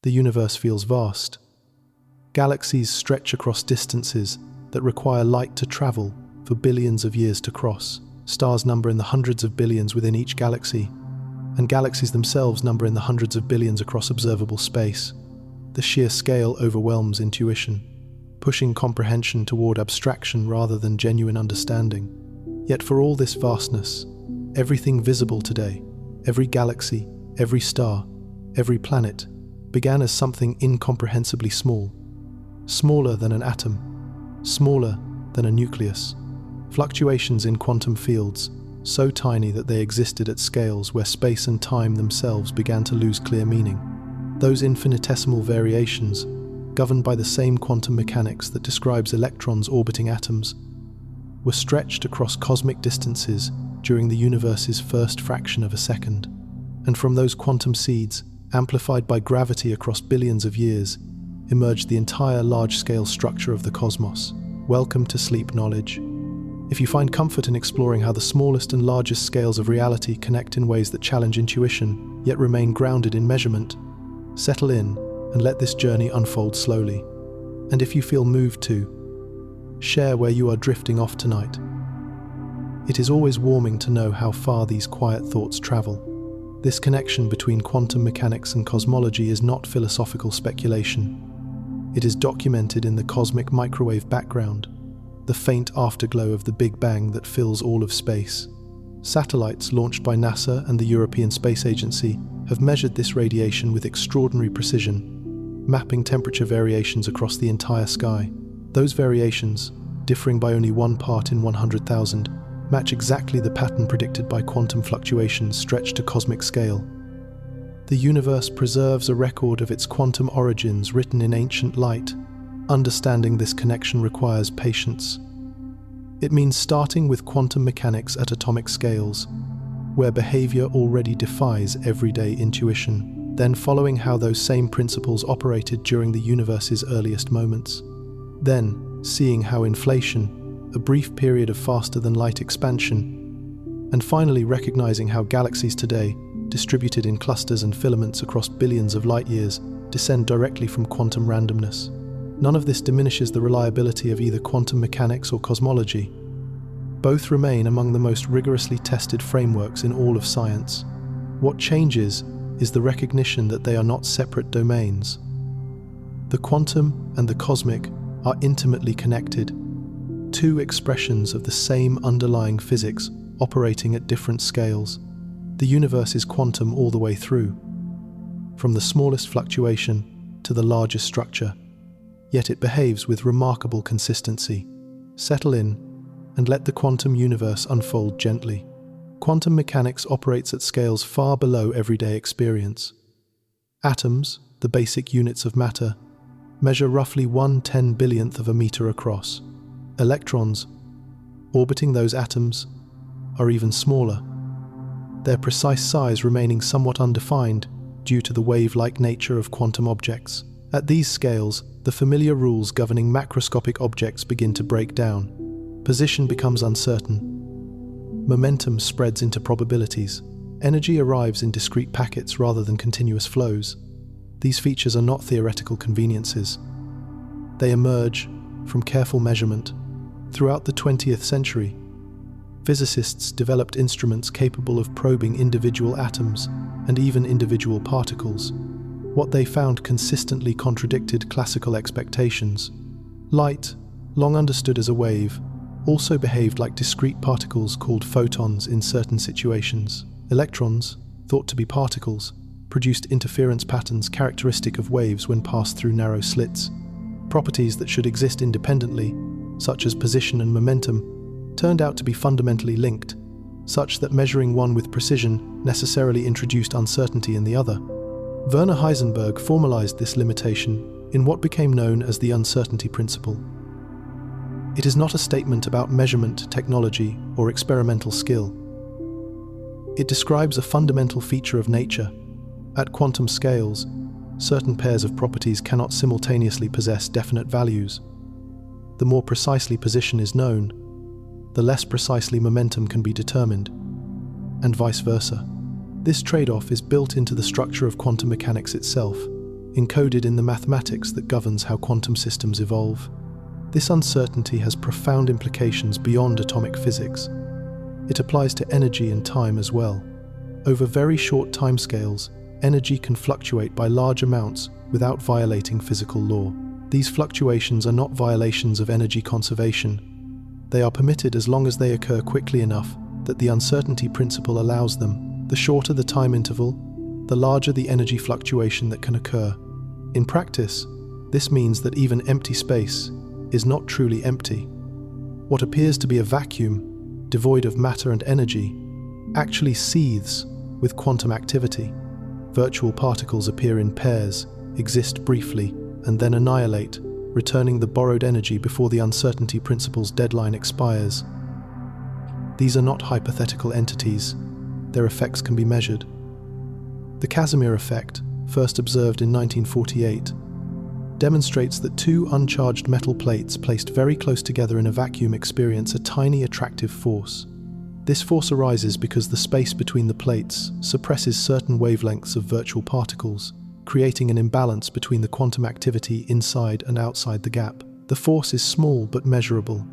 the universe feels vast. Galaxies stretch across distances that require light to travel for billions of years to cross. Stars number in the hundreds of billions within each galaxy, and galaxies themselves number in the hundreds of billions across observable space. The sheer scale overwhelms intuition, pushing comprehension toward abstraction rather than genuine understanding. Yet for all this vastness, everything visible today, every galaxy, every star, every planet, began as something incomprehensibly small. Smaller than an atom, smaller than a nucleus. Fluctuations in quantum fields, so tiny that they existed at scales where space and time themselves began to lose clear meaning. Those infinitesimal variations, governed by the same quantum mechanics that describes electrons orbiting atoms, were stretched across cosmic distances during the universe's first fraction of a second. And from those quantum seeds, amplified by gravity across billions of years, emerged the entire large-scale structure of the cosmos. Welcome to Sleep Knowledge. If you find comfort in exploring how the smallest and largest scales of reality connect in ways that challenge intuition, yet remain grounded in measurement, settle in and let this journey unfold slowly. And if you feel moved to, share where you are drifting off tonight. It is always warming to know how far these quiet thoughts travel. This connection between quantum mechanics and cosmology is not philosophical speculation. It is documented in the cosmic microwave background, the faint afterglow of the Big Bang that fills all of space. Satellites launched by NASA and the European Space Agency have measured this radiation with extraordinary precision, mapping temperature variations across the entire sky. Those variations, differing by only 1 part in 100,000, match exactly the pattern predicted by quantum fluctuations stretched to cosmic scale. The universe preserves a record of its quantum origins written in ancient light. Understanding this connection requires patience. It means starting with quantum mechanics at atomic scales, where behavior already defies everyday intuition, then following how those same principles operated during the universe's earliest moments. Then, seeing how inflation, a brief period of faster-than-light expansion, and finally recognizing how galaxies today, distributed in clusters and filaments across billions of light-years, descend directly from quantum randomness. None of this diminishes the reliability of either quantum mechanics or cosmology. Both remain among the most rigorously tested frameworks in all of science. What changes is the recognition that they are not separate domains. The quantum and the cosmic are intimately connected, two expressions of the same underlying physics operating at different scales. The universe is quantum all the way through, from the smallest fluctuation to the largest structure, yet it behaves with remarkable consistency. Settle in and let the quantum universe unfold gently. Quantum mechanics operates at scales far below everyday experience. Atoms, the basic units of matter, measure roughly 1/10 billionth of a meter across. Electrons, orbiting those atoms, are even smaller, their precise size remaining somewhat undefined due to the wave-like nature of quantum objects. At these scales, the familiar rules governing macroscopic objects begin to break down. Position becomes uncertain. Momentum spreads into probabilities. Energy arrives in discrete packets rather than continuous flows. These features are not theoretical conveniences. They emerge from careful measurement. Throughout the 20th century, physicists developed instruments capable of probing individual atoms and even individual particles. What they found consistently contradicted classical expectations. Light, long understood as a wave, also behaved like discrete particles called photons in certain situations. Electrons, thought to be particles, produced interference patterns characteristic of waves when passed through narrow slits. Properties that should exist independently, such as position and momentum, turned out to be fundamentally linked, such that measuring one with precision necessarily introduced uncertainty in the other. Werner Heisenberg formalized this limitation in what became known as the uncertainty principle. It is not a statement about measurement, technology, or experimental skill. It describes a fundamental feature of nature. At quantum scales, certain pairs of properties cannot simultaneously possess definite values. The more precisely position is known, the less precisely momentum can be determined, and vice versa. This trade-off is built into the structure of quantum mechanics itself. encoded in the mathematics that governs how quantum systems evolve. This uncertainty has profound implications beyond atomic physics. It applies to energy and time as well. Over very short timescales, energy can fluctuate by large amounts without violating physical law. These fluctuations are not violations of energy conservation. They are permitted as long as they occur quickly enough that the uncertainty principle allows them. The shorter the time interval, the larger the energy fluctuation that can occur. In practice, this means that even empty space is not truly empty. What appears to be a vacuum, devoid of matter and energy, actually seethes with quantum activity. Virtual particles appear in pairs, exist briefly, and then annihilate, returning the borrowed energy before the uncertainty principle's deadline expires. These are not hypothetical entities. Their effects can be measured. The Casimir effect, first observed in 1948, demonstrates that two uncharged metal plates placed very close together in a vacuum experience a tiny attractive force. This force arises because the space between the plates suppresses certain wavelengths of virtual particles, creating an imbalance between the quantum activity inside and outside the gap. The force is small but measurable,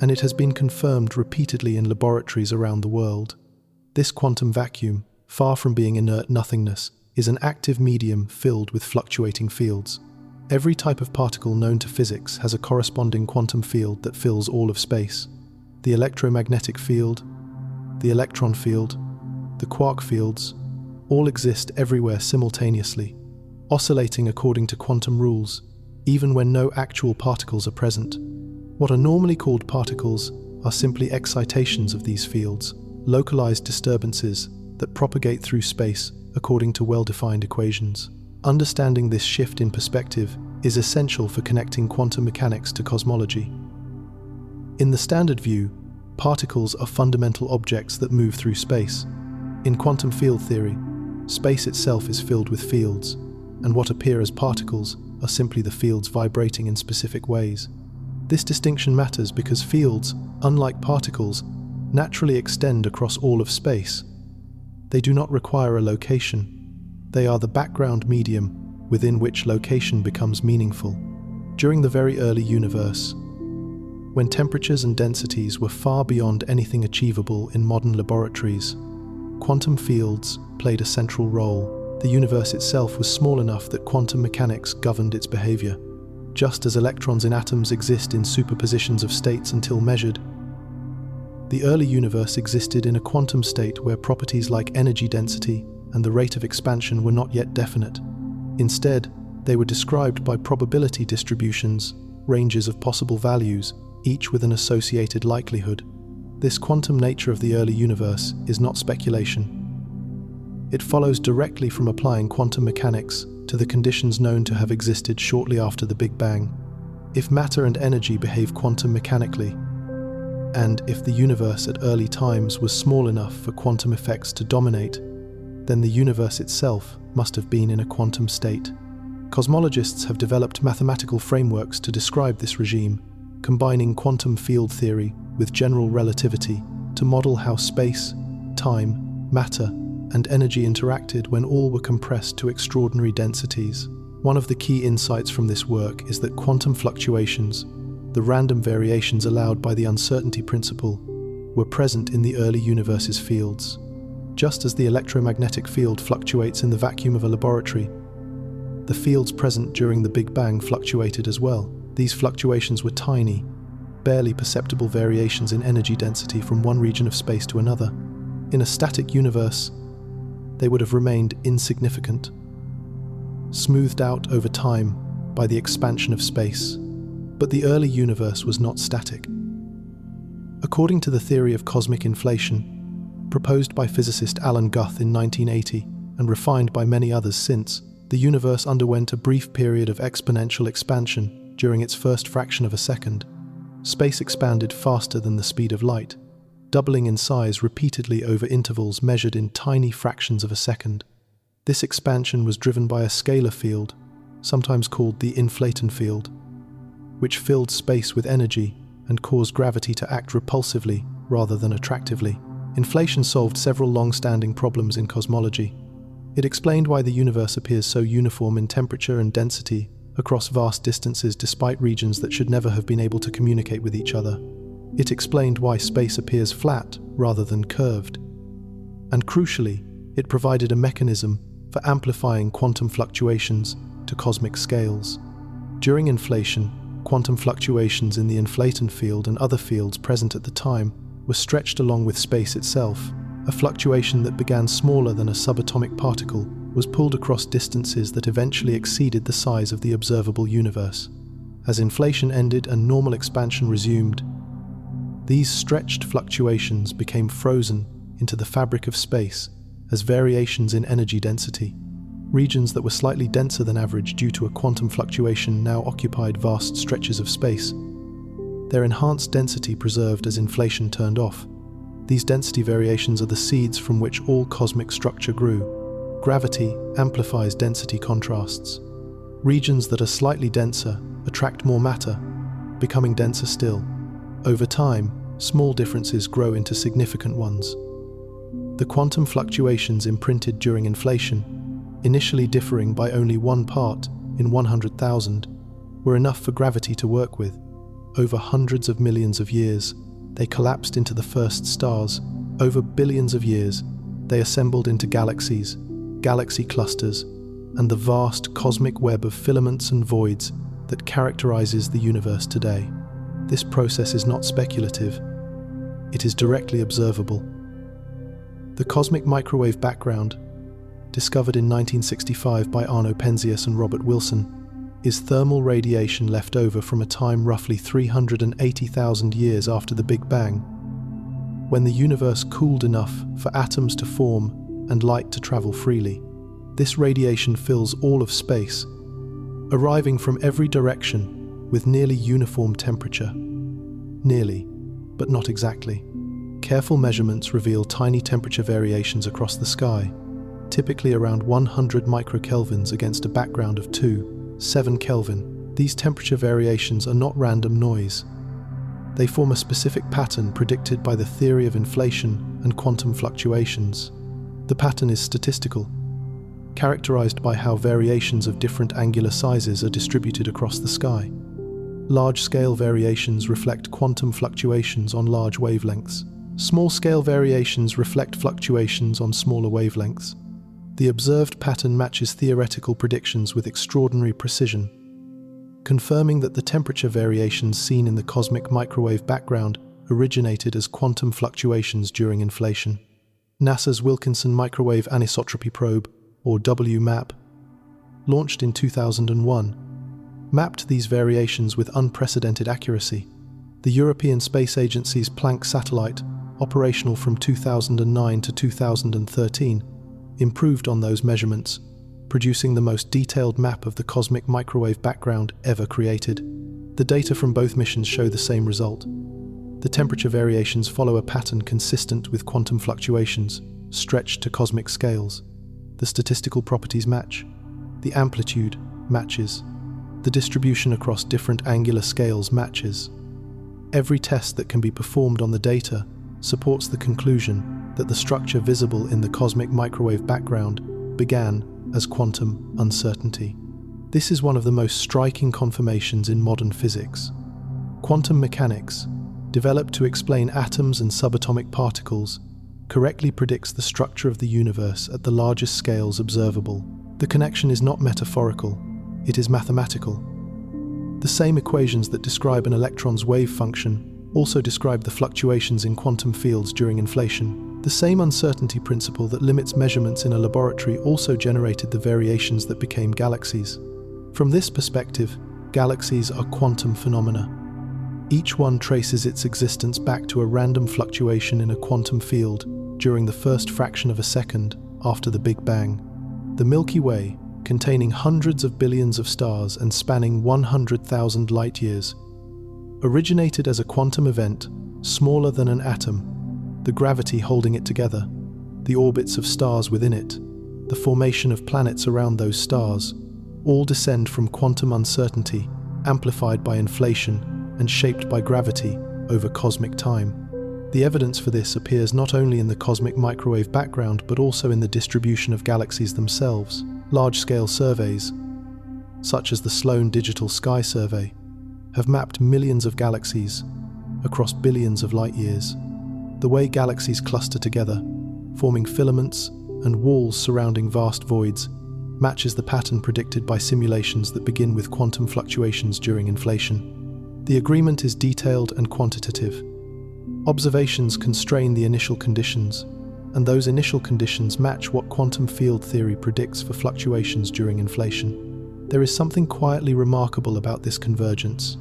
and it has been confirmed repeatedly in laboratories around the world. This quantum vacuum, far from being inert nothingness, is an active medium filled with fluctuating fields. Every type of particle known to physics has a corresponding quantum field that fills all of space. The electromagnetic field, the electron field, the quark fields, all exist everywhere simultaneously, oscillating according to quantum rules, even when no actual particles are present. What are normally called particles are simply excitations of these fields, localized disturbances that propagate through space according to well-defined equations. Understanding this shift in perspective is essential for connecting quantum mechanics to cosmology. In the standard view, particles are fundamental objects that move through space. In quantum field theory, space itself is filled with fields, and what appear as particles are simply the fields vibrating in specific ways. This distinction matters because fields, unlike particles, naturally extend across all of space. They do not require a location. They are the background medium within which location becomes meaningful. During the very early universe, when temperatures and densities were far beyond anything achievable in modern laboratories, quantum fields played a central role. The universe itself was small enough that quantum mechanics governed its behavior. Just as electrons in atoms exist in superpositions of states until measured, the early universe existed in a quantum state where properties like energy density and the rate of expansion were not yet definite. Instead, they were described by probability distributions, ranges of possible values, each with an associated likelihood. This quantum nature of the early universe is not speculation. It follows directly from applying quantum mechanics to the conditions known to have existed shortly after the Big Bang. If matter and energy behave quantum mechanically, and if the universe at early times was small enough for quantum effects to dominate, then the universe itself must have been in a quantum state. Cosmologists have developed mathematical frameworks to describe this regime, combining quantum field theory with general relativity to model how space, time, matter, and energy interacted when all were compressed to extraordinary densities. One of the key insights from this work is that quantum fluctuations, the random variations allowed by the uncertainty principle, were present in the early universe's fields. Just as the electromagnetic field fluctuates in the vacuum of a laboratory, the fields present during the Big Bang fluctuated as well. These fluctuations were tiny, barely perceptible variations in energy density from one region of space to another. In a static universe, they would have remained insignificant, smoothed out over time by the expansion of space. But the early universe was not static. According to the theory of cosmic inflation, proposed by physicist Alan Guth in 1980 and refined by many others since, the universe underwent a brief period of exponential expansion during its first fraction of a second. Space expanded faster than the speed of light, doubling in size repeatedly over intervals measured in tiny fractions of a second. This expansion was driven by a scalar field, sometimes called the inflaton field, which filled space with energy and caused gravity to act repulsively rather than attractively. Inflation solved several long-standing problems in cosmology. It explained why the universe appears so uniform in temperature and density across vast distances despite regions that should never have been able to communicate with each other. It explained why space appears flat rather than curved. And crucially, it provided a mechanism for amplifying quantum fluctuations to cosmic scales. During inflation, quantum fluctuations in the inflaton field and other fields present at the time were stretched along with space itself. A fluctuation that began smaller than a subatomic particle was pulled across distances that eventually exceeded the size of the observable universe. As inflation ended and normal expansion resumed, these stretched fluctuations became frozen into the fabric of space as variations in energy density. Regions that were slightly denser than average due to a quantum fluctuation now occupied vast stretches of space. Their enhanced density preserved as inflation turned off. These density variations are the seeds from which all cosmic structure grew. Gravity amplifies density contrasts. Regions that are slightly denser attract more matter, becoming denser still. Over time, small differences grow into significant ones. The quantum fluctuations imprinted during inflation, initially differing by only 1 part in 100,000, were enough for gravity to work with. Over hundreds of millions of years, they collapsed into the first stars. Over billions of years, they assembled into galaxies, galaxy clusters, and the vast cosmic web of filaments and voids that characterizes the universe today. This process is not speculative. It is directly observable. The cosmic microwave background, discovered in 1965 by Arno Penzias and Robert Wilson, is thermal radiation left over from a time roughly 380,000 years after the Big Bang, when the universe cooled enough for atoms to form and light to travel freely. This radiation fills all of space, arriving from every direction with nearly uniform temperature. Nearly, but not exactly. Careful measurements reveal tiny temperature variations across the sky, typically around 100 microkelvins against a background of 7 Kelvin. These temperature variations are not random noise. They form a specific pattern predicted by the theory of inflation and quantum fluctuations. The pattern is statistical, characterized by how variations of different angular sizes are distributed across the sky. Large-scale variations reflect quantum fluctuations on large wavelengths. Small-scale variations reflect fluctuations on smaller wavelengths. The observed pattern matches theoretical predictions with extraordinary precision, confirming that the temperature variations seen in the cosmic microwave background originated as quantum fluctuations during inflation. NASA's Wilkinson Microwave Anisotropy Probe, or WMAP, launched in 2001, mapped these variations with unprecedented accuracy. The European Space Agency's Planck satellite, operational from 2009 to 2013, improved on those measurements, producing the most detailed map of the cosmic microwave background ever created. The data from both missions show the same result. The temperature variations follow a pattern consistent with quantum fluctuations, stretched to cosmic scales. The statistical properties match. The amplitude matches. The distribution across different angular scales matches. Every test that can be performed on the data supports the conclusion that the structure visible in the cosmic microwave background began as quantum uncertainty. This is one of the most striking confirmations in modern physics. Quantum mechanics, developed to explain atoms and subatomic particles, correctly predicts the structure of the universe at the largest scales observable. The connection is not metaphorical, it is mathematical. The same equations that describe an electron's wave function also describe the fluctuations in quantum fields during inflation. The same uncertainty principle that limits measurements in a laboratory also generated the variations that became galaxies. From this perspective, galaxies are quantum phenomena. Each one traces its existence back to a random fluctuation in a quantum field during the first fraction of a second after the Big Bang. The Milky Way, containing hundreds of billions of stars and spanning 100,000 light-years, originated as a quantum event smaller than an atom, the gravity holding it together, the orbits of stars within it, the formation of planets around those stars, all descend from quantum uncertainty, amplified by inflation and shaped by gravity over cosmic time. The evidence for this appears not only in the cosmic microwave background but also in the distribution of galaxies themselves. Large-scale surveys, such as the Sloan Digital Sky Survey, have mapped millions of galaxies across billions of light-years. The way galaxies cluster together, forming filaments and walls surrounding vast voids, matches the pattern predicted by simulations that begin with quantum fluctuations during inflation. The agreement is detailed and quantitative. Observations constrain the initial conditions, and those initial conditions match what quantum field theory predicts for fluctuations during inflation. There is something quietly remarkable about this convergence.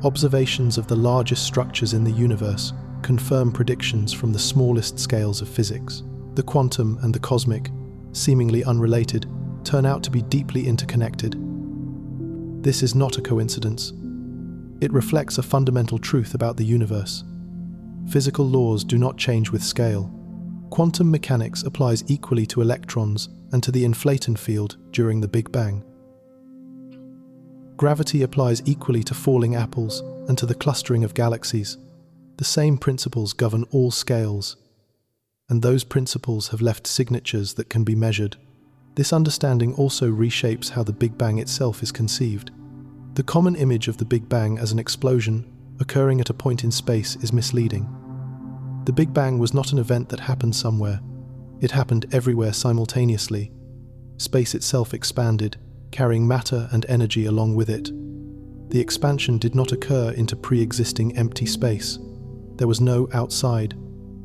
Observations of the largest structures in the universe confirm predictions from the smallest scales of physics. The quantum and the cosmic, seemingly unrelated, turn out to be deeply interconnected. This is not a coincidence. It reflects a fundamental truth about the universe. Physical laws do not change with scale. Quantum mechanics applies equally to electrons and to the inflation field during the Big Bang. Gravity applies equally to falling apples and to the clustering of galaxies. The same principles govern all scales, and those principles have left signatures that can be measured. This understanding also reshapes how the Big Bang itself is conceived. The common image of the Big Bang as an explosion occurring at a point in space is misleading. The Big Bang was not an event that happened somewhere. It happened everywhere simultaneously. Space itself expanded, carrying matter and energy along with it. The expansion did not occur into pre-existing empty space. There was no outside.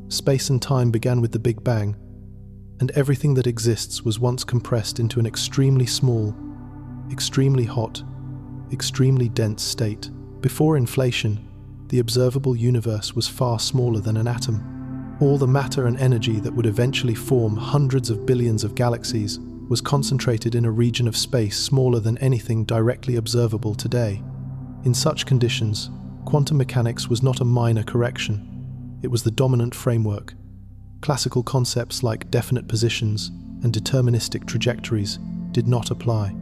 Space and time began with the Big Bang, and everything that exists was once compressed into an extremely small, extremely hot, extremely dense state. Before inflation, the observable universe was far smaller than an atom. All the matter and energy that would eventually form hundreds of billions of galaxies was concentrated in a region of space smaller than anything directly observable today. In such conditions, quantum mechanics was not a minor correction. It was the dominant framework. Classical concepts like definite positions and deterministic trajectories did not apply.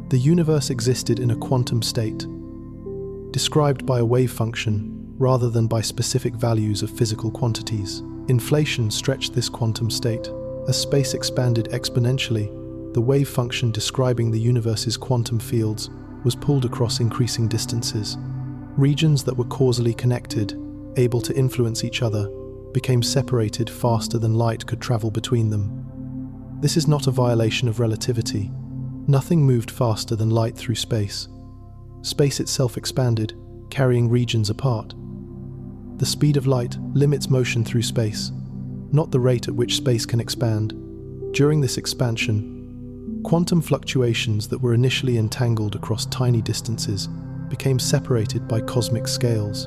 The universe existed in a quantum state, described by a wave function rather than by specific values of physical quantities. Inflation stretched this quantum state. As space expanded exponentially, the wave function describing the universe's quantum fields was pulled across increasing distances. Regions that were causally connected, able to influence each other, became separated faster than light could travel between them. This is not a violation of relativity. Nothing moved faster than light through space. Space itself expanded, carrying regions apart. The speed of light limits motion through space, not the rate at which space can expand. During this expansion, quantum fluctuations that were initially entangled across tiny distances became separated by cosmic scales.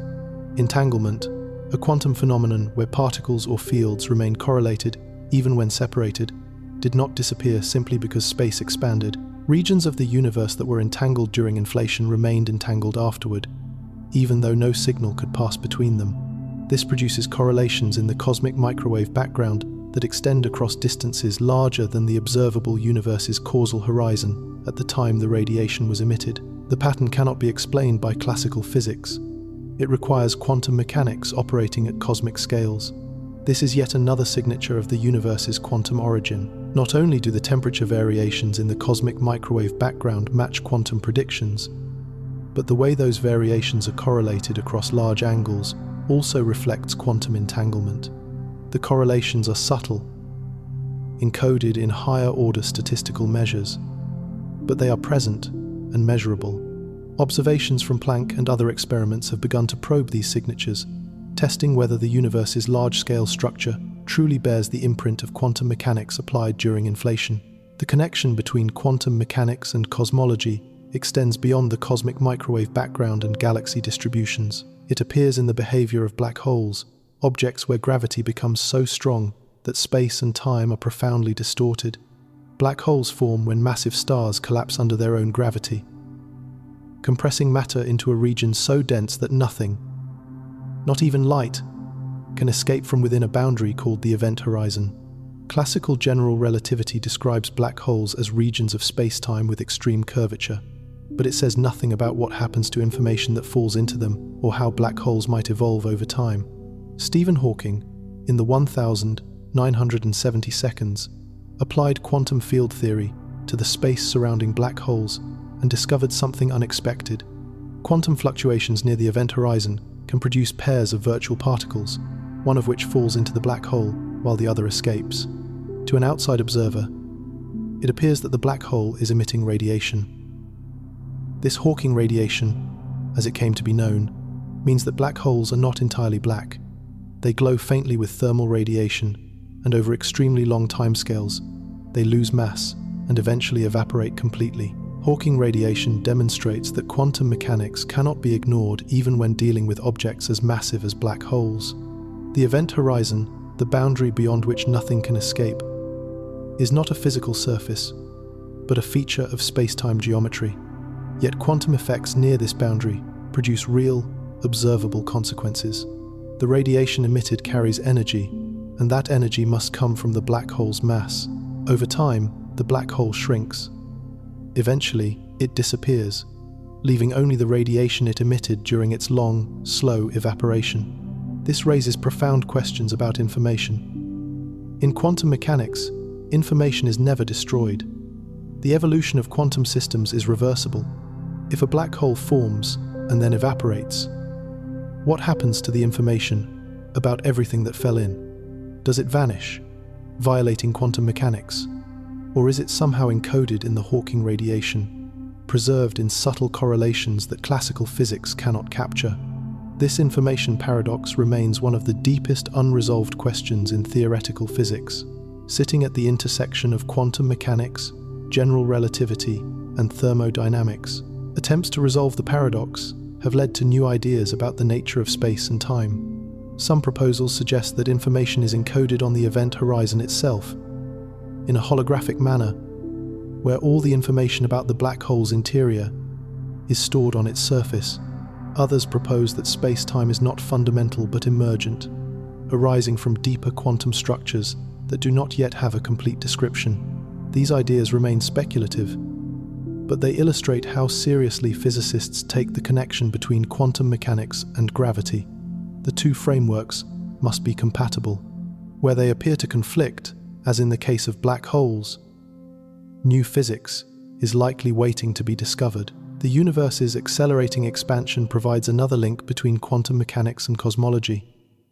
Entanglement, a quantum phenomenon where particles or fields remain correlated even when separated, did not disappear simply because space expanded. Regions of the universe that were entangled during inflation remained entangled afterward, even though no signal could pass between them. This produces correlations in the cosmic microwave background that extend across distances larger than the observable universe's causal horizon at the time the radiation was emitted. The pattern cannot be explained by classical physics. It requires quantum mechanics operating at cosmic scales. This is yet another signature of the universe's quantum origin. Not only do the temperature variations in the cosmic microwave background match quantum predictions, but the way those variations are correlated across large angles also reflects quantum entanglement. The correlations are subtle, encoded in higher-order statistical measures, but they are present and measurable. Observations from Planck and other experiments have begun to probe these signatures, testing whether the universe's large-scale structure truly bears the imprint of quantum mechanics applied during inflation. The connection between quantum mechanics and cosmology extends beyond the cosmic microwave background and galaxy distributions. It appears in the behavior of black holes, objects where gravity becomes so strong that space and time are profoundly distorted. Black holes form when massive stars collapse under their own gravity, compressing matter into a region so dense that nothing, not even light, can escape from within a boundary called the event horizon. Classical general relativity describes black holes as regions of space-time with extreme curvature, but it says nothing about what happens to information that falls into them or how black holes might evolve over time. Stephen Hawking, in the 1970 seconds, applied quantum field theory to the space surrounding black holes and discovered something unexpected. Quantum fluctuations near the event horizon can produce pairs of virtual particles, one of which falls into the black hole while the other escapes. To an outside observer, it appears that the black hole is emitting radiation. This Hawking radiation, as it came to be known, means that black holes are not entirely black. They glow faintly with thermal radiation, and over extremely long timescales, they lose mass and eventually evaporate completely. Hawking radiation demonstrates that quantum mechanics cannot be ignored even when dealing with objects as massive as black holes. The event horizon, the boundary beyond which nothing can escape, is not a physical surface, but a feature of space-time geometry. Yet quantum effects near this boundary produce real, observable consequences. The radiation emitted carries energy, and that energy must come from the black hole's mass. Over time, the black hole shrinks. Eventually, it disappears, leaving only the radiation it emitted during its long, slow evaporation. This raises profound questions about information. In quantum mechanics, information is never destroyed. The evolution of quantum systems is reversible. If a black hole forms and then evaporates, what happens to the information about everything that fell in? Does it vanish, violating quantum mechanics? Or is it somehow encoded in the Hawking radiation, preserved in subtle correlations that classical physics cannot capture? This information paradox remains one of the deepest unresolved questions in theoretical physics, sitting at the intersection of quantum mechanics, general relativity, and thermodynamics. Attempts to resolve the paradox have led to new ideas about the nature of space and time. Some proposals suggest that information is encoded on the event horizon itself, in a holographic manner, where all the information about the black hole's interior is stored on its surface. Others propose that space-time is not fundamental but emergent, arising from deeper quantum structures that do not yet have a complete description. These ideas remain speculative, but they illustrate how seriously physicists take the connection between quantum mechanics and gravity. The two frameworks must be compatible. Where they appear to conflict, as in the case of black holes, new physics is likely waiting to be discovered. The universe's accelerating expansion provides another link between quantum mechanics and cosmology.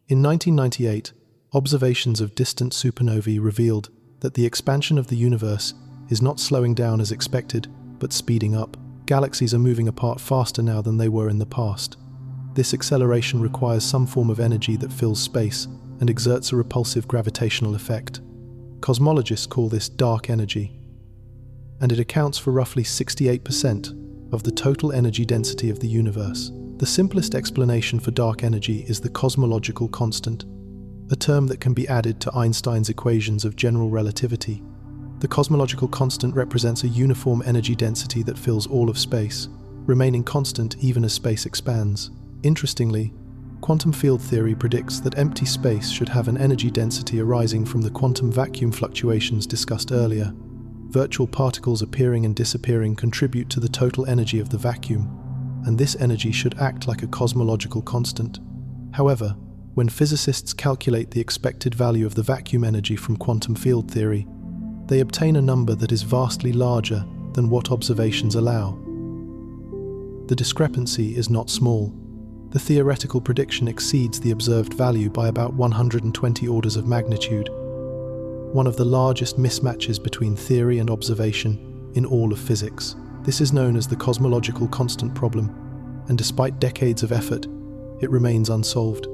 In 1998, observations of distant supernovae revealed that the expansion of the universe is not slowing down as expected, but speeding up. Galaxies are moving apart faster now than they were in the past. This acceleration requires some form of energy that fills space and exerts a repulsive gravitational effect. Cosmologists call this dark energy, and it accounts for roughly 68% of the total energy density of the universe. The simplest explanation for dark energy is the cosmological constant, a term that can be added to Einstein's equations of general relativity. The cosmological constant represents a uniform energy density that fills all of space, remaining constant even as space expands. Interestingly, quantum field theory predicts that empty space should have an energy density arising from the quantum vacuum fluctuations discussed earlier. Virtual particles appearing and disappearing contribute to the total energy of the vacuum, and this energy should act like a cosmological constant. However, when physicists calculate the expected value of the vacuum energy from quantum field theory, they obtain a number that is vastly larger than what observations allow. The discrepancy is not small. The theoretical prediction exceeds the observed value by about 120 orders of magnitude, one of the largest mismatches between theory and observation in all of physics. This is known as the cosmological constant problem, and despite decades of effort, it remains unsolved.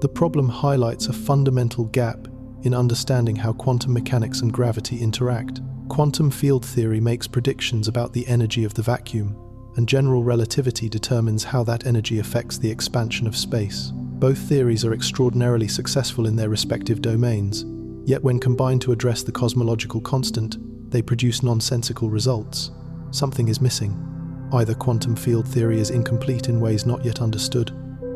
The problem highlights a fundamental gap in understanding how quantum mechanics and gravity interact. Quantum field theory makes predictions about the energy of the vacuum, and general relativity determines how that energy affects the expansion of space. Both theories are extraordinarily successful in their respective domains, yet when combined to address the cosmological constant, they produce nonsensical results. Something is missing. Either quantum field theory is incomplete in ways not yet understood,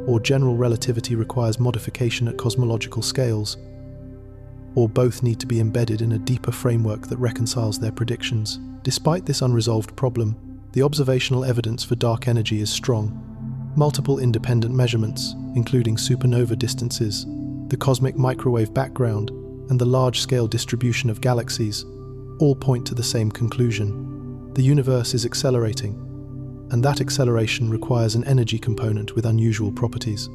or general relativity requires modification at cosmological scales, or both need to be embedded in a deeper framework that reconciles their predictions. Despite this unresolved problem, the observational evidence for dark energy is strong. Multiple independent measurements, including supernova distances, the cosmic microwave background, and the large-scale distribution of galaxies, all point to the same conclusion. The universe is accelerating, and that acceleration requires an energy component with unusual properties.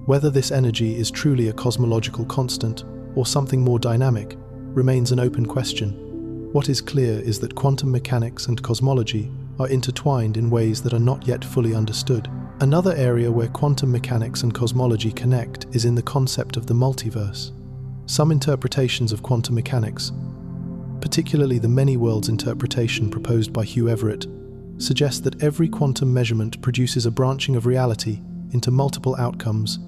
Whether this energy is truly a cosmological constant or something more dynamic remains an open question. What is clear is that quantum mechanics and cosmology are intertwined in ways that are not yet fully understood. Another area where quantum mechanics and cosmology connect is in the concept of the multiverse. Some interpretations of quantum mechanics, particularly the many worlds interpretation proposed by Hugh Everett, suggest that every quantum measurement produces a branching of reality into multiple outcomes,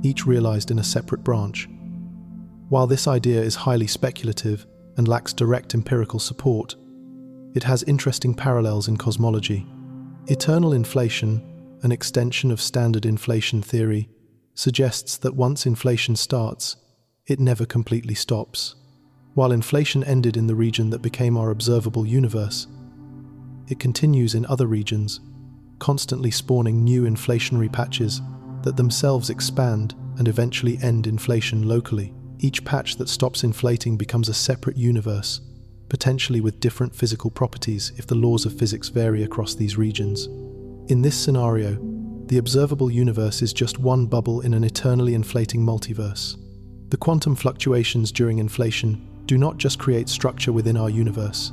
each realized in a separate branch. While this idea is highly speculative and lacks direct empirical support, it has interesting parallels in cosmology. Eternal inflation, an extension of standard inflation theory, suggests that once inflation starts, it never completely stops. While inflation ended in the region that became our observable universe, it continues in other regions, constantly spawning new inflationary patches that themselves expand and eventually end inflation locally. Each patch that stops inflating becomes a separate universe, potentially with different physical properties if the laws of physics vary across these regions. In this scenario, the observable universe is just one bubble in an eternally inflating multiverse. The quantum fluctuations during inflation do not just create structure within our universe.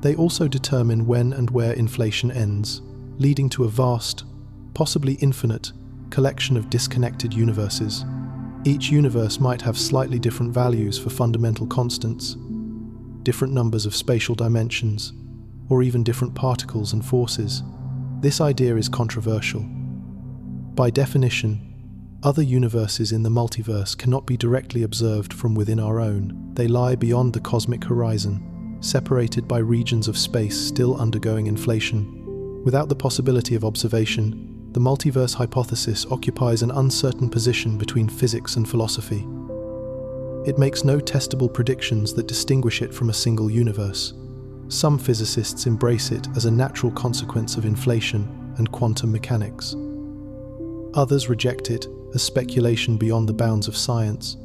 They also determine when and where inflation ends, leading to a vast, possibly infinite, collection of disconnected universes. Each universe might have slightly different values for fundamental constants, different numbers of spatial dimensions, or even different particles and forces. This idea is controversial. By definition, other universes in the multiverse cannot be directly observed from within our own. They lie beyond the cosmic horizon, separated by regions of space still undergoing inflation. Without the possibility of observation, the multiverse hypothesis occupies an uncertain position between physics and philosophy. It makes no testable predictions that distinguish it from a single universe. Some physicists embrace it as a natural consequence of inflation and quantum mechanics. Others reject it as speculation beyond the bounds of science.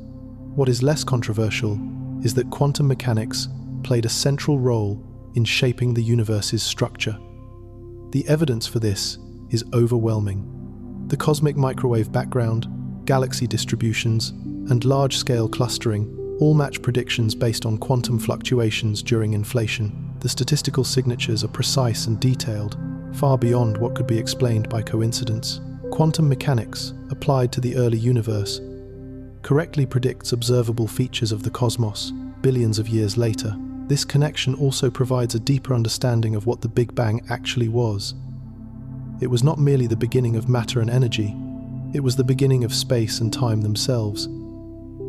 What is less controversial is that quantum mechanics played a central role in shaping the universe's structure. The evidence for this is overwhelming. The cosmic microwave background, galaxy distributions, and large-scale clustering all match predictions based on quantum fluctuations during inflation. The statistical signatures are precise and detailed, far beyond what could be explained by coincidence. Quantum mechanics, applied to the early universe, correctly predicts observable features of the cosmos billions of years later. This connection also provides a deeper understanding of what the Big Bang actually was. It was not merely the beginning of matter and energy, it was the beginning of space and time themselves,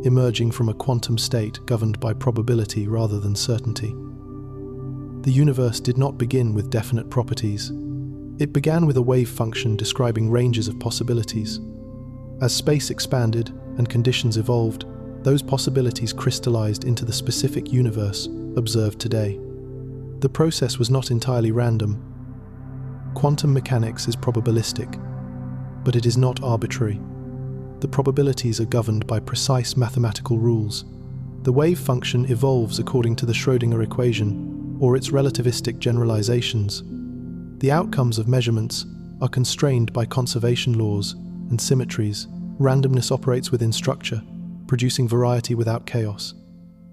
emerging from a quantum state governed by probability rather than certainty. The universe did not begin with definite properties. It began with a wave function describing ranges of possibilities. As space expanded and conditions evolved, those possibilities crystallized into the specific universe observed today. The process was not entirely random. Quantum mechanics is probabilistic, but it is not arbitrary. The probabilities are governed by precise mathematical rules. The wave function evolves according to the Schrödinger equation, or its relativistic generalizations. The outcomes of measurements are constrained by conservation laws and symmetries. Randomness operates within structure, producing variety without chaos.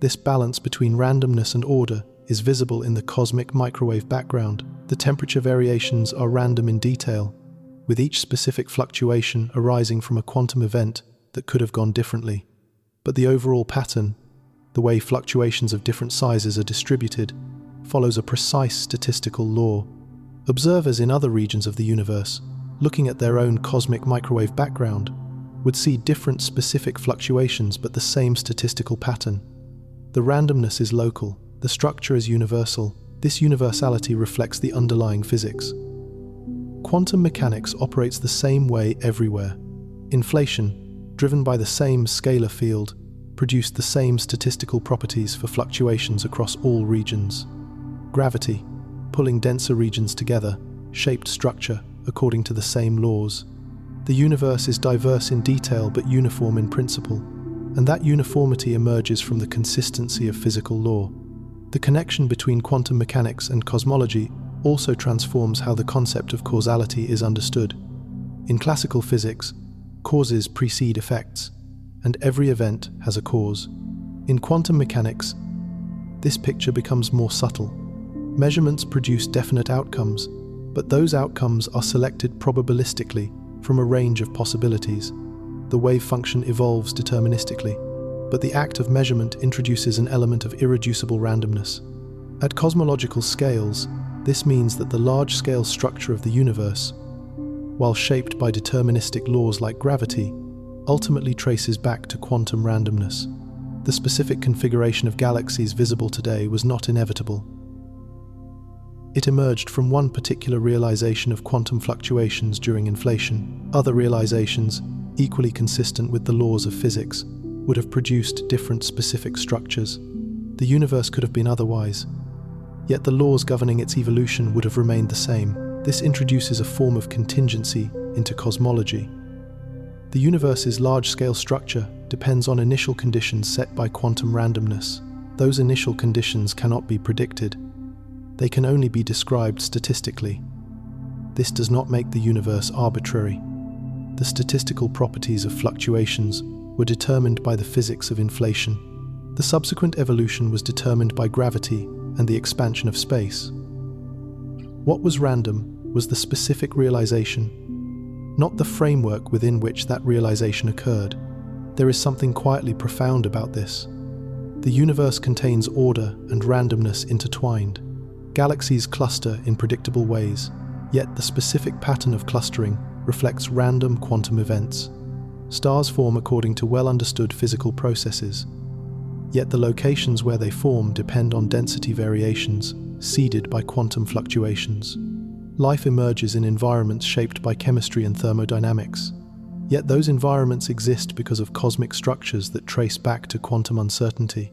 This balance between randomness and order is visible in the cosmic microwave background. The temperature variations are random in detail, with each specific fluctuation arising from a quantum event that could have gone differently. But the overall pattern, the way fluctuations of different sizes are distributed, follows a precise statistical law. Observers in other regions of the universe, looking at their own cosmic microwave background, would see different specific fluctuations but the same statistical pattern. The randomness is local, the structure is universal. This universality reflects the underlying physics. Quantum mechanics operates the same way everywhere. Inflation, driven by the same scalar field, produced the same statistical properties for fluctuations across all regions. Gravity, pulling denser regions together, shaped structure according to the same laws. The universe is diverse in detail but uniform in principle, and that uniformity emerges from the consistency of physical law. The connection between quantum mechanics and cosmology also transforms how the concept of causality is understood. In classical physics, causes precede effects, and every event has a cause. In quantum mechanics, this picture becomes more subtle. Measurements produce definite outcomes, but those outcomes are selected probabilistically from a range of possibilities. The wave function evolves deterministically, but the act of measurement introduces an element of irreducible randomness. At cosmological scales, this means that the large-scale structure of the universe, while shaped by deterministic laws like gravity, ultimately traces back to quantum randomness. The specific configuration of galaxies visible today was not inevitable. It emerged from one particular realization of quantum fluctuations during inflation. Other realizations, equally consistent with the laws of physics, would have produced different specific structures. The universe could have been otherwise, yet the laws governing its evolution would have remained the same. This introduces a form of contingency into cosmology. The universe's large-scale structure depends on initial conditions set by quantum randomness. Those initial conditions cannot be predicted. They can only be described statistically. This does not make the universe arbitrary. The statistical properties of fluctuations were determined by the physics of inflation. The subsequent evolution was determined by gravity and the expansion of space. What was random was the specific realization, not the framework within which that realization occurred. There is something quietly profound about this. The universe contains order and randomness intertwined. Galaxies cluster in predictable ways, yet the specific pattern of clustering reflects random quantum events. Stars form according to well-understood physical processes, yet the locations where they form depend on density variations seeded by quantum fluctuations. Life emerges in environments shaped by chemistry and thermodynamics, yet those environments exist because of cosmic structures that trace back to quantum uncertainty.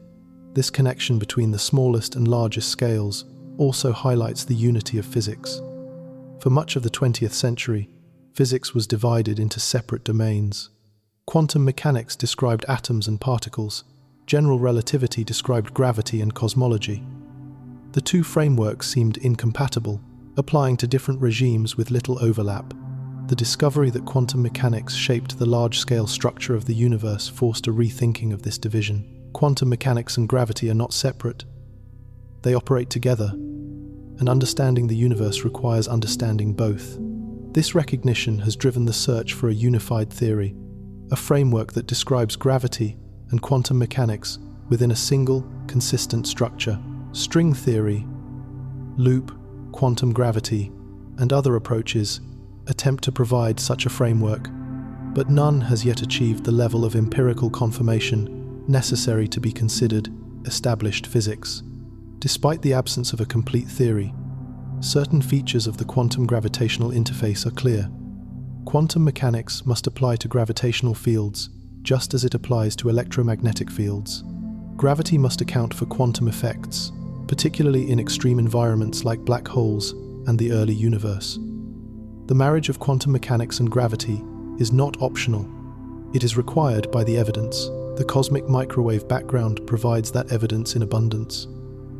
This connection between the smallest and largest scales also highlights the unity of physics. For much of the 20th century, physics was divided into separate domains. Quantum mechanics described atoms and particles. General relativity described gravity and cosmology. The two frameworks seemed incompatible, applying to different regimes with little overlap. The discovery that quantum mechanics shaped the large-scale structure of the universe forced a rethinking of this division. Quantum mechanics and gravity are not separate. They operate together, and understanding the universe requires understanding both. This recognition has driven the search for a unified theory, a framework that describes gravity and quantum mechanics within a single, consistent structure. String theory, loop, quantum gravity, and other approaches attempt to provide such a framework, but none has yet achieved the level of empirical confirmation necessary to be considered established physics. Despite the absence of a complete theory, certain features of the quantum gravitational interface are clear. Quantum mechanics must apply to gravitational fields just as it applies to electromagnetic fields. Gravity must account for quantum effects, particularly in extreme environments like black holes and the early universe. The marriage of quantum mechanics and gravity is not optional. It is required by the evidence. The cosmic microwave background provides that evidence in abundance.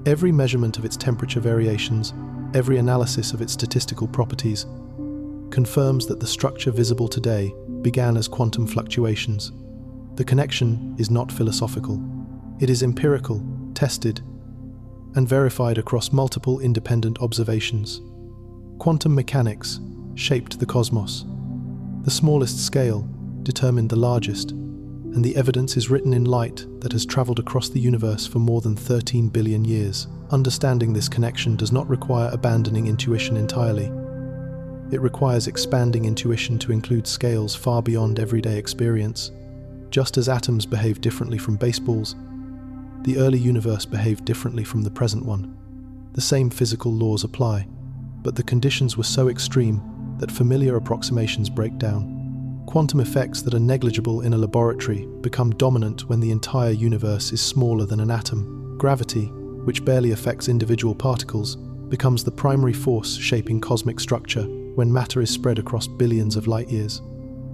Every measurement of its temperature variations, every analysis of its statistical properties, confirms that the structure visible today began as quantum fluctuations. The connection is not philosophical. It is empirical, tested, and verified across multiple independent observations. Quantum mechanics shaped the cosmos. The smallest scale determined the largest, and the evidence is written in light that has traveled across the universe for more than 13 billion years. Understanding this connection does not require abandoning intuition entirely. It requires expanding intuition to include scales far beyond everyday experience. Just as atoms behave differently from baseballs, the early universe behaved differently from the present one. The same physical laws apply, but the conditions were so extreme that familiar approximations break down. Quantum effects that are negligible in a laboratory become dominant when the entire universe is smaller than an atom. Gravity, which barely affects individual particles, becomes the primary force shaping cosmic structure when matter is spread across billions of light years.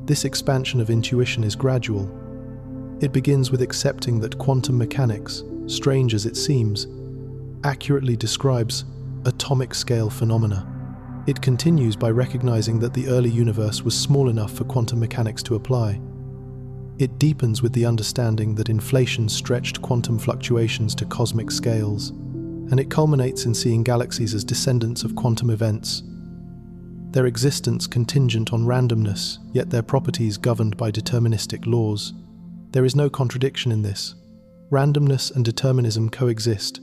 This expansion of intuition is gradual. It begins with accepting that quantum mechanics, strange as it seems, accurately describes atomic-scale phenomena. It continues by recognizing that the early universe was small enough for quantum mechanics to apply. It deepens with the understanding that inflation stretched quantum fluctuations to cosmic scales, and it culminates in seeing galaxies as descendants of quantum events, their existence contingent on randomness, yet their properties governed by deterministic laws. There is no contradiction in this. Randomness and determinism coexist.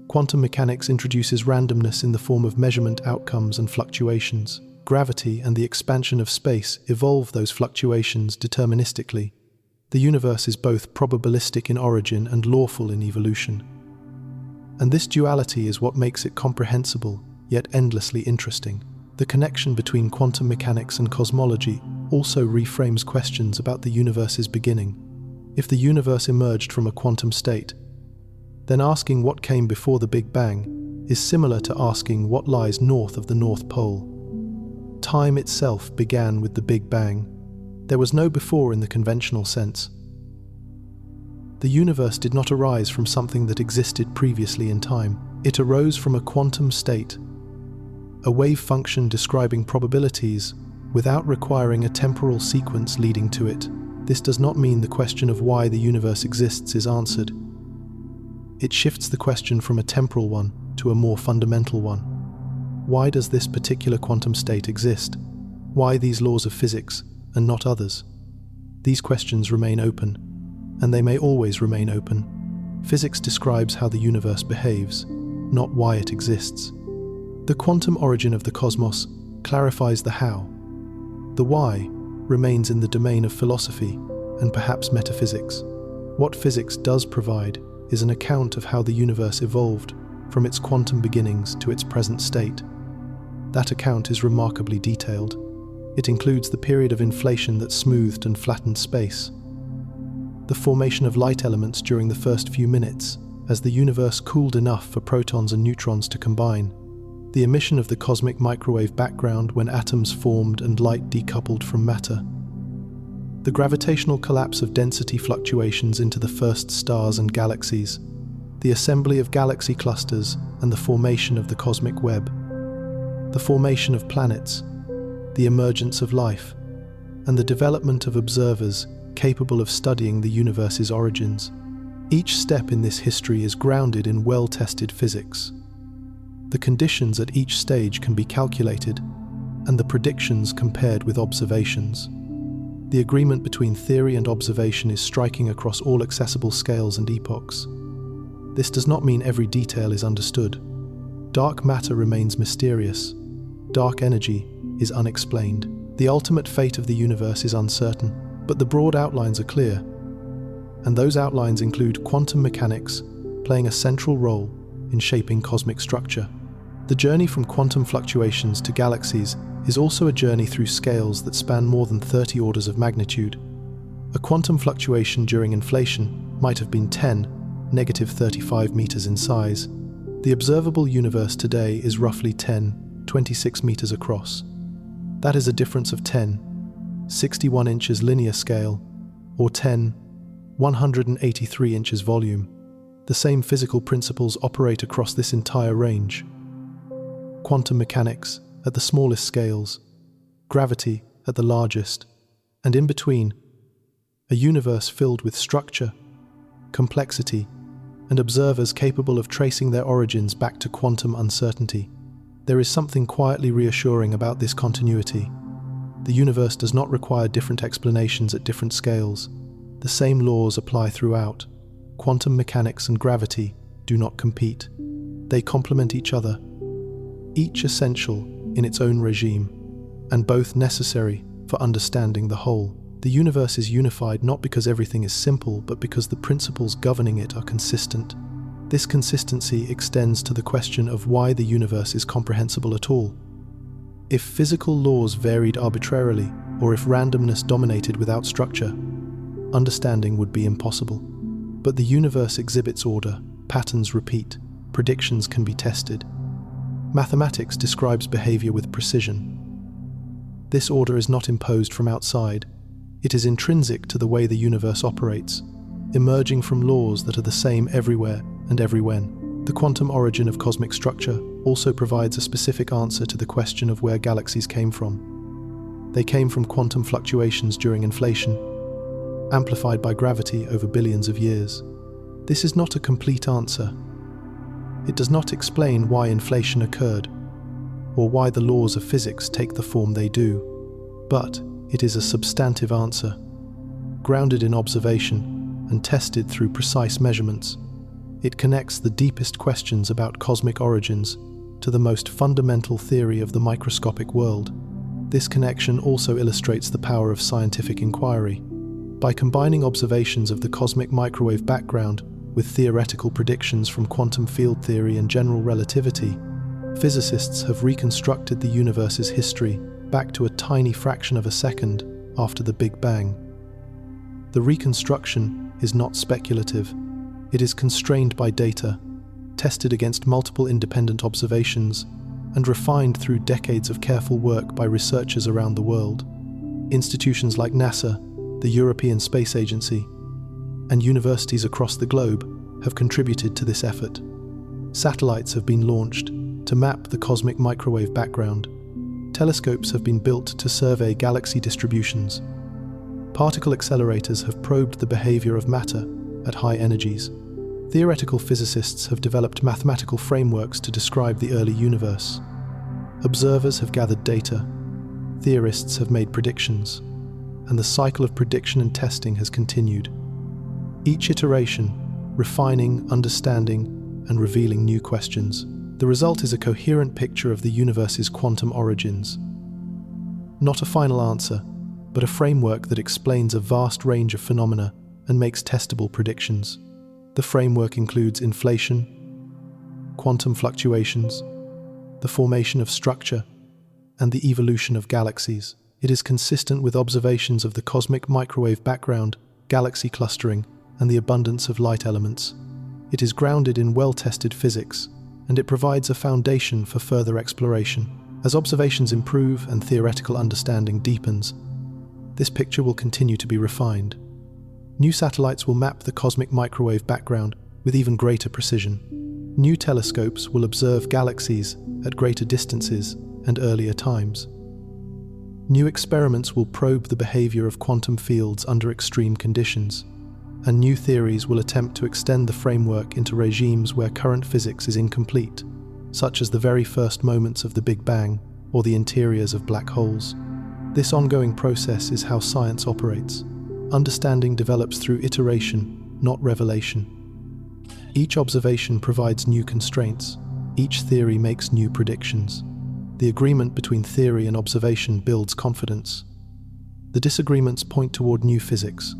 Quantum mechanics introduces randomness in the form of measurement outcomes and fluctuations. Gravity and the expansion of space evolve those fluctuations deterministically. The universe is both probabilistic in origin and lawful in evolution. And this duality is what makes it comprehensible, yet endlessly interesting. The connection between quantum mechanics and cosmology also reframes questions about the universe's beginning. If the universe emerged from a quantum state, then asking what came before the Big Bang is similar to asking what lies north of the North Pole. Time itself began with the Big Bang. There was no before in the conventional sense. The universe did not arise from something that existed previously in time. It arose from a quantum state, a wave function describing probabilities without requiring a temporal sequence leading to it. This does not mean the question of why the universe exists is answered. It shifts the question from a temporal one to a more fundamental one. Why does this particular quantum state exist? Why these laws of physics and not others? These questions remain open, and they may always remain open. Physics describes how the universe behaves, not why it exists. The quantum origin of the cosmos clarifies the how. The why remains in the domain of philosophy and perhaps metaphysics. What physics does provide is an account of how the universe evolved from its quantum beginnings to its present state. That account is remarkably detailed. It includes the period of inflation that smoothed and flattened space, the formation of light elements during the first few minutes as the universe cooled enough for protons and neutrons to combine, the emission of the cosmic microwave background when atoms formed and light decoupled from matter, the gravitational collapse of density fluctuations into the first stars and galaxies, the assembly of galaxy clusters and the formation of the cosmic web, the formation of planets, the emergence of life, and the development of observers capable of studying the universe's origins. Each step in this history is grounded in well-tested physics. The conditions at each stage can be calculated, and the predictions compared with observations. The agreement between theory and observation is striking across all accessible scales and epochs. This does not mean every detail is understood. Dark matter remains mysterious. Dark energy is unexplained. The ultimate fate of the universe is uncertain, but the broad outlines are clear. And those outlines include quantum mechanics playing a central role in shaping cosmic structure. The journey from quantum fluctuations to galaxies is also a journey through scales that span more than 30 orders of magnitude. A quantum fluctuation during inflation might have been 10, -35 meters in size. The observable universe today is roughly 10, 26 meters across. That is a difference of 10, 61 inches linear scale, or 10, 183 inches volume. The same physical principles operate across this entire range. Quantum mechanics at the smallest scales, gravity at the largest, and in between, a universe filled with structure, complexity, and observers capable of tracing their origins back to quantum uncertainty. There is something quietly reassuring about this continuity. The universe does not require different explanations at different scales. The same laws apply throughout. Quantum mechanics and gravity do not compete. They complement each other, each essential in its own regime, and both necessary for understanding the whole. The universe is unified not because everything is simple, but because the principles governing it are consistent. This consistency extends to the question of why the universe is comprehensible at all. If physical laws varied arbitrarily, or if randomness dominated without structure, understanding would be impossible. But the universe exhibits order, patterns repeat, predictions can be tested. Mathematics describes behavior with precision. This order is not imposed from outside. It is intrinsic to the way the universe operates, emerging from laws that are the same everywhere and everywhen. The quantum origin of cosmic structure also provides a specific answer to the question of where galaxies came from. They came from quantum fluctuations during inflation, amplified by gravity over billions of years. This is not a complete answer. It does not explain why inflation occurred, or why the laws of physics take the form they do, but it is a substantive answer, grounded in observation and tested through precise measurements. It connects the deepest questions about cosmic origins to the most fundamental theory of the microscopic world. This connection also illustrates the power of scientific inquiry. By combining observations of the cosmic microwave background with theoretical predictions from quantum field theory and general relativity, physicists have reconstructed the universe's history back to a tiny fraction of a second after the Big Bang. The reconstruction is not speculative. It is constrained by data, tested against multiple independent observations, and refined through decades of careful work by researchers around the world. Institutions like NASA, the European Space Agency, and universities across the globe have contributed to this effort. Satellites have been launched to map the cosmic microwave background. Telescopes have been built to survey galaxy distributions. Particle accelerators have probed the behavior of matter at high energies. Theoretical physicists have developed mathematical frameworks to describe the early universe. Observers have gathered data. Theorists have made predictions. And the cycle of prediction and testing has continued. Each iteration, refining, understanding, and revealing new questions. The result is a coherent picture of the universe's quantum origins. Not a final answer, but a framework that explains a vast range of phenomena and makes testable predictions. The framework includes inflation, quantum fluctuations, the formation of structure, and the evolution of galaxies. It is consistent with observations of the cosmic microwave background, galaxy clustering, and the abundance of light elements. It is grounded in well-tested physics, and it provides a foundation for further exploration. As observations improve and theoretical understanding deepens, this picture will continue to be refined. New satellites will map the cosmic microwave background with even greater precision. New telescopes will observe galaxies at greater distances and earlier times. New experiments will probe the behavior of quantum fields under extreme conditions, and new theories will attempt to extend the framework into regimes where current physics is incomplete, such as the very first moments of the Big Bang or the interiors of black holes. This ongoing process is how science operates. Understanding develops through iteration, not revelation. Each observation provides new constraints. Each theory makes new predictions. The agreement between theory and observation builds confidence. The disagreements point toward new physics.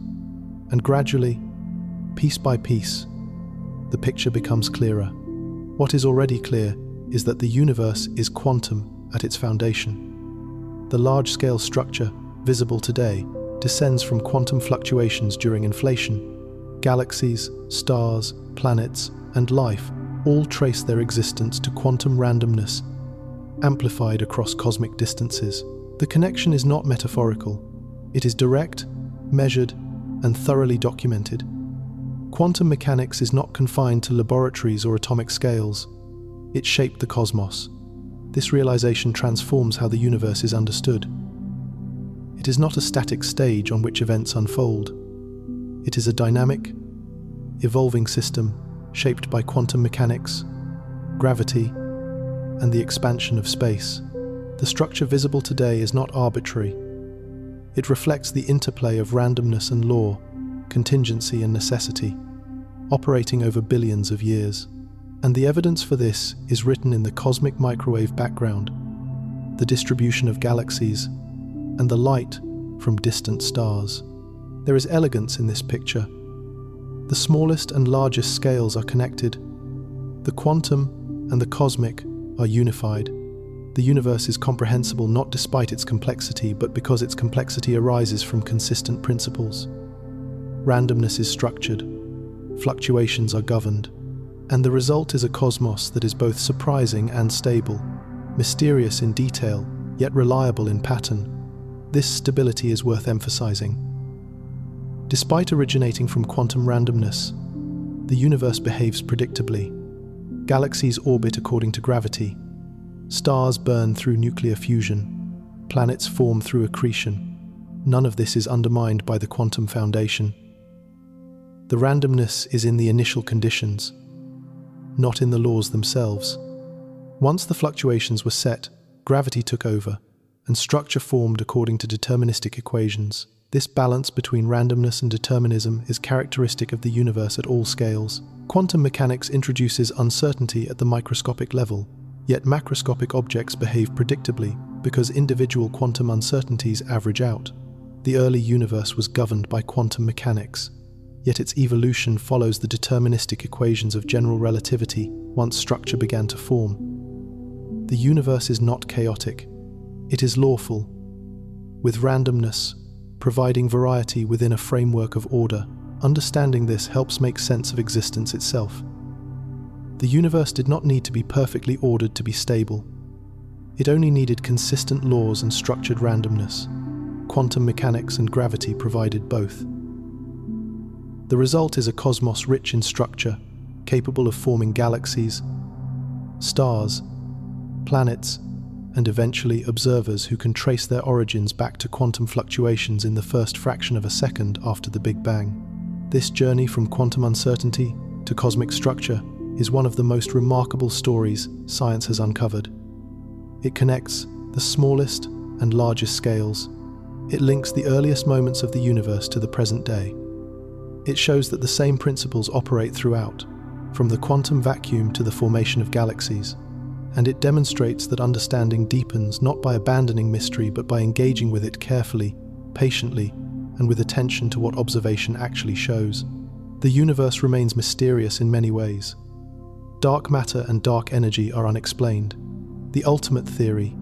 And gradually, piece by piece, the picture becomes clearer. What is already clear is that the universe is quantum at its foundation. The large-scale structure, visible today, descends from quantum fluctuations during inflation. Galaxies, stars, planets, and life all trace their existence to quantum randomness, amplified across cosmic distances. The connection is not metaphorical. It is direct, measured, and thoroughly documented. Quantum mechanics is not confined to laboratories or atomic scales. It shaped the cosmos. This realization transforms how the universe is understood. It is not a static stage on which events unfold. It is a dynamic, evolving system shaped by quantum mechanics, gravity, and the expansion of space. The structure visible today is not arbitrary. It reflects the interplay of randomness and law, contingency and necessity, operating over billions of years. And the evidence for this is written in the cosmic microwave background, the distribution of galaxies, and the light from distant stars. There is elegance in this picture. The smallest and largest scales are connected. The quantum and the cosmic are unified. The universe is comprehensible not despite its complexity, but because its complexity arises from consistent principles. Randomness is structured, fluctuations are governed, and the result is a cosmos that is both surprising and stable, mysterious in detail, yet reliable in pattern. This stability is worth emphasizing. Despite originating from quantum randomness, the universe behaves predictably. Galaxies orbit according to gravity. Stars burn through nuclear fusion. Planets form through accretion. None of this is undermined by the quantum foundation. The randomness is in the initial conditions, not in the laws themselves. Once the fluctuations were set, gravity took over, and structure formed according to deterministic equations. This balance between randomness and determinism is characteristic of the universe at all scales. Quantum mechanics introduces uncertainty at the microscopic level, yet macroscopic objects behave predictably because individual quantum uncertainties average out. The early universe was governed by quantum mechanics, yet its evolution follows the deterministic equations of general relativity once structure began to form. The universe is not chaotic. It is lawful, with randomness providing variety within a framework of order. Understanding this helps make sense of existence itself. The universe did not need to be perfectly ordered to be stable. It only needed consistent laws and structured randomness. Quantum mechanics and gravity provided both. The result is a cosmos rich in structure, capable of forming galaxies, stars, planets, and eventually observers who can trace their origins back to quantum fluctuations in the first fraction of a second after the Big Bang. This journey from quantum uncertainty to cosmic structure is one of the most remarkable stories science has uncovered. It connects the smallest and largest scales. It links the earliest moments of the universe to the present day. It shows that the same principles operate throughout, from the quantum vacuum to the formation of galaxies. And it demonstrates that understanding deepens not by abandoning mystery but by engaging with it carefully, patiently, and with attention to what observation actually shows. The universe remains mysterious in many ways. Dark matter and dark energy are unexplained. The ultimate theory,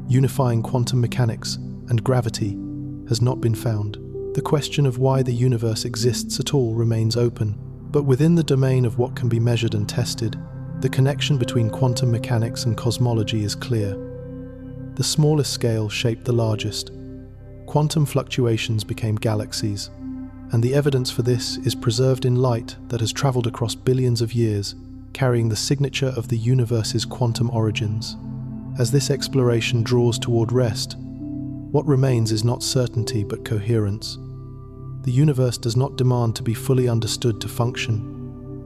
unifying quantum mechanics and gravity, has not been found. The question of why the universe exists at all remains open, but within the domain of what can be measured and tested, the connection between quantum mechanics and cosmology is clear. The smallest scale shaped the largest. Quantum fluctuations became galaxies, and the evidence for this is preserved in light that has traveled across billions of years, carrying the signature of the universe's quantum origins. As this exploration draws toward rest, what remains is not certainty but coherence. The universe does not demand to be fully understood to function.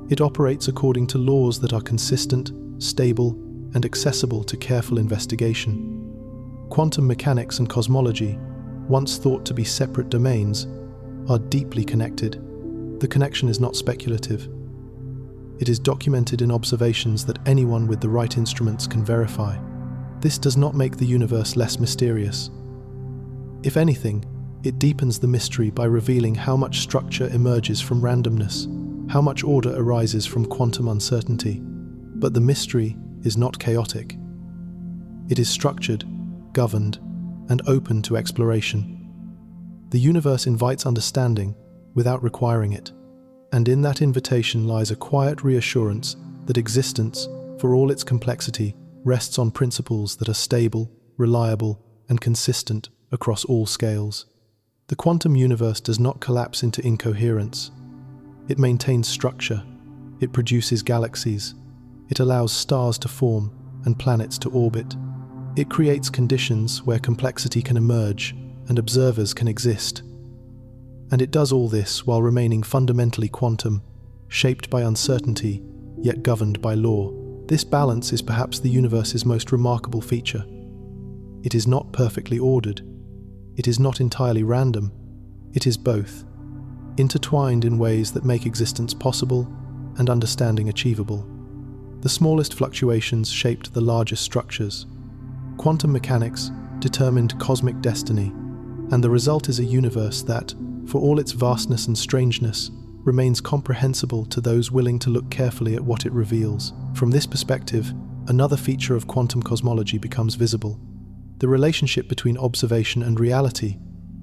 It operates according to laws that are consistent, stable, and accessible to careful investigation. Quantum mechanics and cosmology, once thought to be separate domains, are deeply connected. The connection is not speculative. It is documented in observations that anyone with the right instruments can verify. This does not make the universe less mysterious. If anything, it deepens the mystery by revealing how much structure emerges from randomness, how much order arises from quantum uncertainty. But the mystery is not chaotic. It is structured, governed, and open to exploration. The universe invites understanding without requiring it, and in that invitation lies a quiet reassurance that existence, for all its complexity, rests on principles that are stable, reliable, and consistent across all scales. The quantum universe does not collapse into incoherence. It maintains structure. It produces galaxies. It allows stars to form and planets to orbit. It creates conditions where complexity can emerge and observers can exist. And it does all this while remaining fundamentally quantum, shaped by uncertainty, yet governed by law. This balance is perhaps the universe's most remarkable feature. It is not perfectly ordered. It is not entirely random. It is both, intertwined in ways that make existence possible and understanding achievable. The smallest fluctuations shaped the largest structures. Quantum mechanics determined cosmic destiny, and the result is a universe that, for all its vastness and strangeness, remains comprehensible to those willing to look carefully at what it reveals. From this perspective, another feature of quantum cosmology becomes visible. The relationship between observation and reality,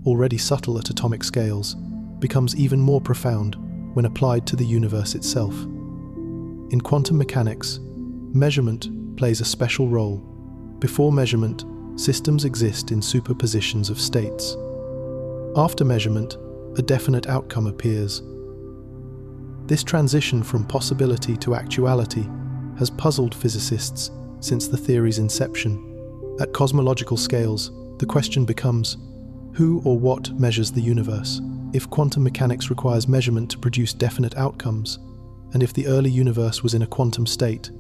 already subtle at atomic scales, becomes even more profound when applied to the universe itself. In quantum mechanics, measurement plays a special role. Before measurement, systems exist in superpositions of states. After measurement, a definite outcome appears. This transition from possibility to actuality has puzzled physicists since the theory's inception. At cosmological scales, the question becomes, who or what measures the universe? If quantum mechanics requires measurement to produce definite outcomes, and if the early universe was in a quantum state,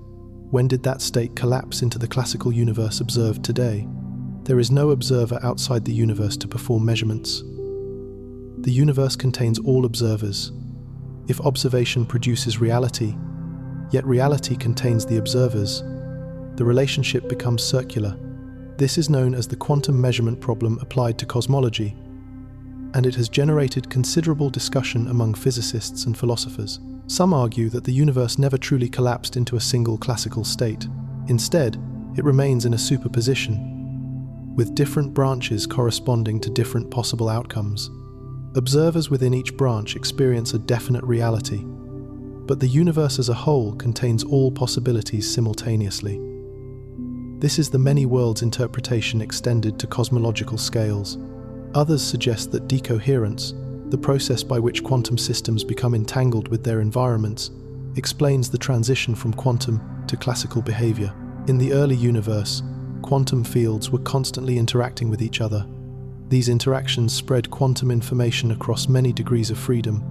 when did that state collapse into the classical universe observed today? There is no observer outside the universe to perform measurements. The universe contains all observers. If observation produces reality, yet reality contains the observers, the relationship becomes circular. This is known as the quantum measurement problem applied to cosmology, and it has generated considerable discussion among physicists and philosophers. Some argue that the universe never truly collapsed into a single classical state. Instead, it remains in a superposition, with different branches corresponding to different possible outcomes. Observers within each branch experience a definite reality, but the universe as a whole contains all possibilities simultaneously. This is the many worlds interpretation extended to cosmological scales. Others suggest that decoherence, the process by which quantum systems become entangled with their environments, explains the transition from quantum to classical behavior. In the early universe, quantum fields were constantly interacting with each other. These interactions spread quantum information across many degrees of freedom,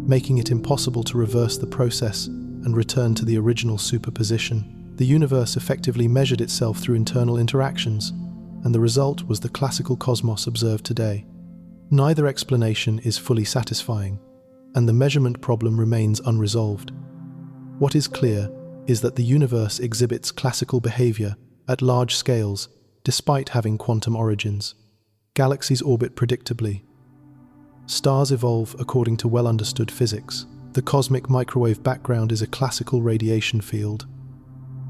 making it impossible to reverse the process and return to the original superposition. The universe effectively measured itself through internal interactions, and the result was the classical cosmos observed today. Neither explanation is fully satisfying, and the measurement problem remains unresolved. What is clear is that the universe exhibits classical behavior at large scales despite having quantum origins. Galaxies orbit predictably. Stars evolve according to well-understood physics. The cosmic microwave background is a classical radiation field,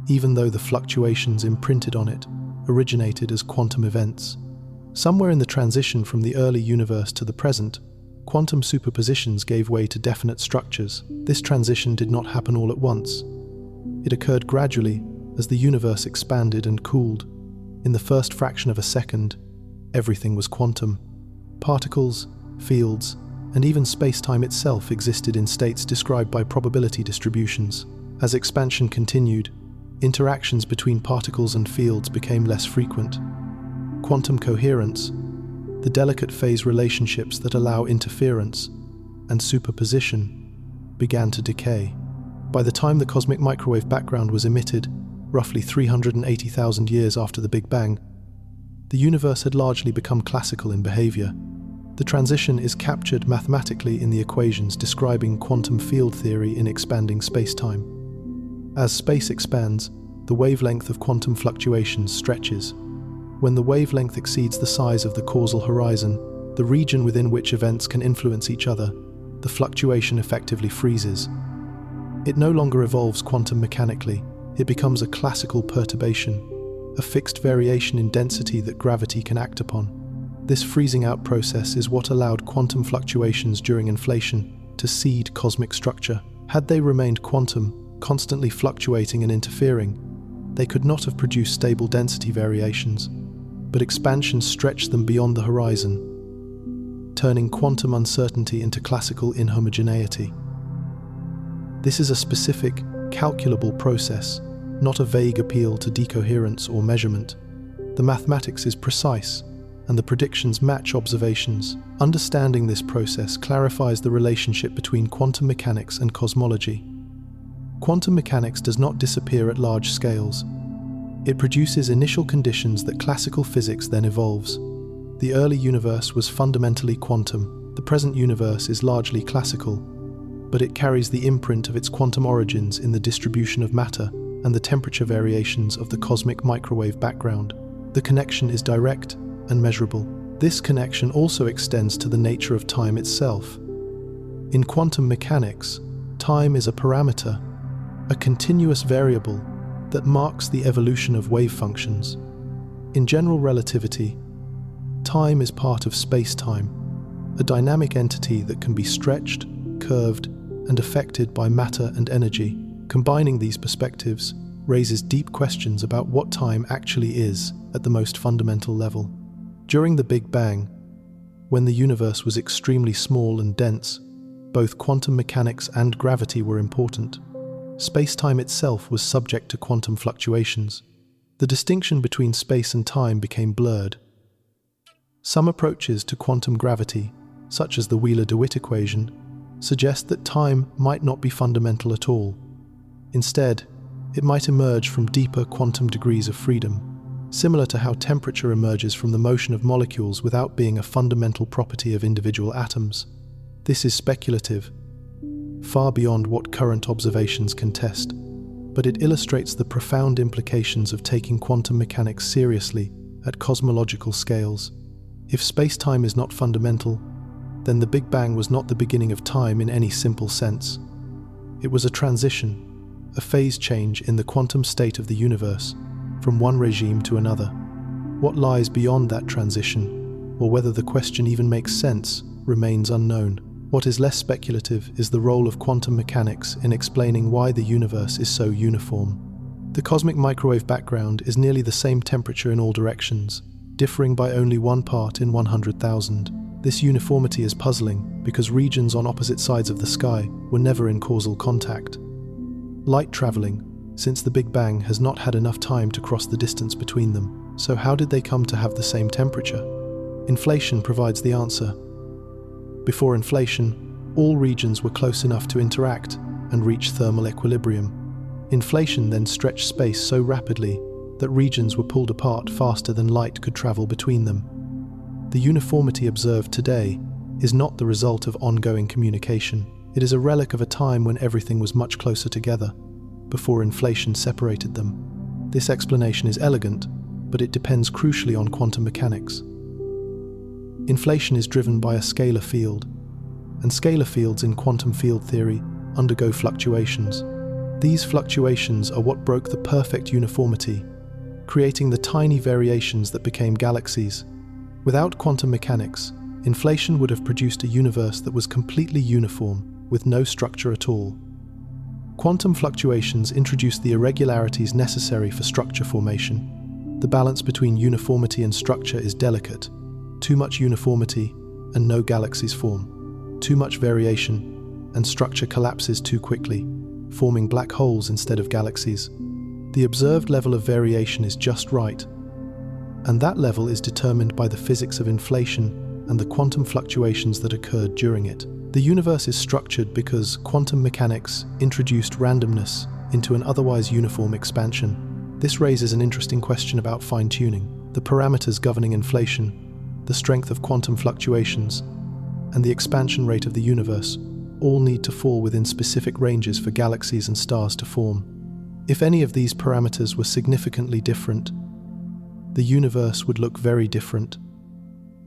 even though the fluctuations imprinted on it originated as quantum events. Somewhere in the transition from the early universe to the present, quantum superpositions gave way to definite structures. This transition did not happen all at once. It occurred gradually as the universe expanded and cooled. In the first fraction of a second, everything was quantum. Particles, fields, and even space-time itself existed in states described by probability distributions. As expansion continued, interactions between particles and fields became less frequent. Quantum coherence, the delicate phase relationships that allow interference and superposition, began to decay. By the time the cosmic microwave background was emitted, roughly 380,000 years after the Big Bang, the universe had largely become classical in behavior. The transition is captured mathematically in the equations describing quantum field theory in expanding spacetime. As space expands, the wavelength of quantum fluctuations stretches. When the wavelength exceeds the size of the causal horizon, the region within which events can influence each other, the fluctuation effectively freezes. It no longer evolves quantum mechanically, it becomes a classical perturbation, a fixed variation in density that gravity can act upon. This freezing out process is what allowed quantum fluctuations during inflation to seed cosmic structure. Had they remained quantum, constantly fluctuating and interfering, they could not have produced stable density variations, but expansion stretched them beyond the horizon, turning quantum uncertainty into classical inhomogeneity. This is a specific, calculable process, not a vague appeal to decoherence or measurement. The mathematics is precise, and the predictions match observations. Understanding this process clarifies the relationship between quantum mechanics and cosmology. Quantum mechanics does not disappear at large scales. It produces initial conditions that classical physics then evolves. The early universe was fundamentally quantum. The present universe is largely classical, but it carries the imprint of its quantum origins in the distribution of matter and the temperature variations of the cosmic microwave background. The connection is direct and measurable. This connection also extends to the nature of time itself. In quantum mechanics, time is a parameter, a continuous variable that marks the evolution of wave functions. In general relativity, time is part of space-time, a dynamic entity that can be stretched, curved, and affected by matter and energy. Combining these perspectives raises deep questions about what time actually is at the most fundamental level. During the Big Bang, when the universe was extremely small and dense, both quantum mechanics and gravity were important. Space-time itself was subject to quantum fluctuations. The distinction between space and time became blurred. Some approaches to quantum gravity, such as the Wheeler-DeWitt equation, suggest that time might not be fundamental at all. Instead, it might emerge from deeper quantum degrees of freedom, similar to how temperature emerges from the motion of molecules without being a fundamental property of individual atoms. This is speculative, far beyond what current observations can test, but it illustrates the profound implications of taking quantum mechanics seriously at cosmological scales. If space-time is not fundamental, then the Big Bang was not the beginning of time in any simple sense. It was a transition, a phase change in the quantum state of the universe, from one regime to another. What lies beyond that transition, or whether the question even makes sense, remains unknown. What is less speculative is the role of quantum mechanics in explaining why the universe is so uniform. The cosmic microwave background is nearly the same temperature in all directions, differing by only 1 part in 100,000. This uniformity is puzzling because regions on opposite sides of the sky were never in causal contact. Light traveling, since the Big Bang, has not had enough time to cross the distance between them, so how did they come to have the same temperature? Inflation provides the answer. Before inflation, all regions were close enough to interact and reach thermal equilibrium. Inflation then stretched space so rapidly that regions were pulled apart faster than light could travel between them. The uniformity observed today is not the result of ongoing communication. It is a relic of a time when everything was much closer together, before inflation separated them. This explanation is elegant, but it depends crucially on quantum mechanics. Inflation is driven by a scalar field, and scalar fields in quantum field theory undergo fluctuations. These fluctuations are what broke the perfect uniformity, creating the tiny variations that became galaxies. Without quantum mechanics, inflation would have produced a universe that was completely uniform, with no structure at all. Quantum fluctuations introduced the irregularities necessary for structure formation. The balance between uniformity and structure is delicate. Too much uniformity, and no galaxies form. Too much variation, and structure collapses too quickly, forming black holes instead of galaxies. The observed level of variation is just right, and that level is determined by the physics of inflation and the quantum fluctuations that occurred during it. The universe is structured because quantum mechanics introduced randomness into an otherwise uniform expansion. This raises an interesting question about fine-tuning. The parameters governing inflation, the strength of quantum fluctuations, and the expansion rate of the universe all need to fall within specific ranges for galaxies and stars to form. If any of these parameters were significantly different, the universe would look very different,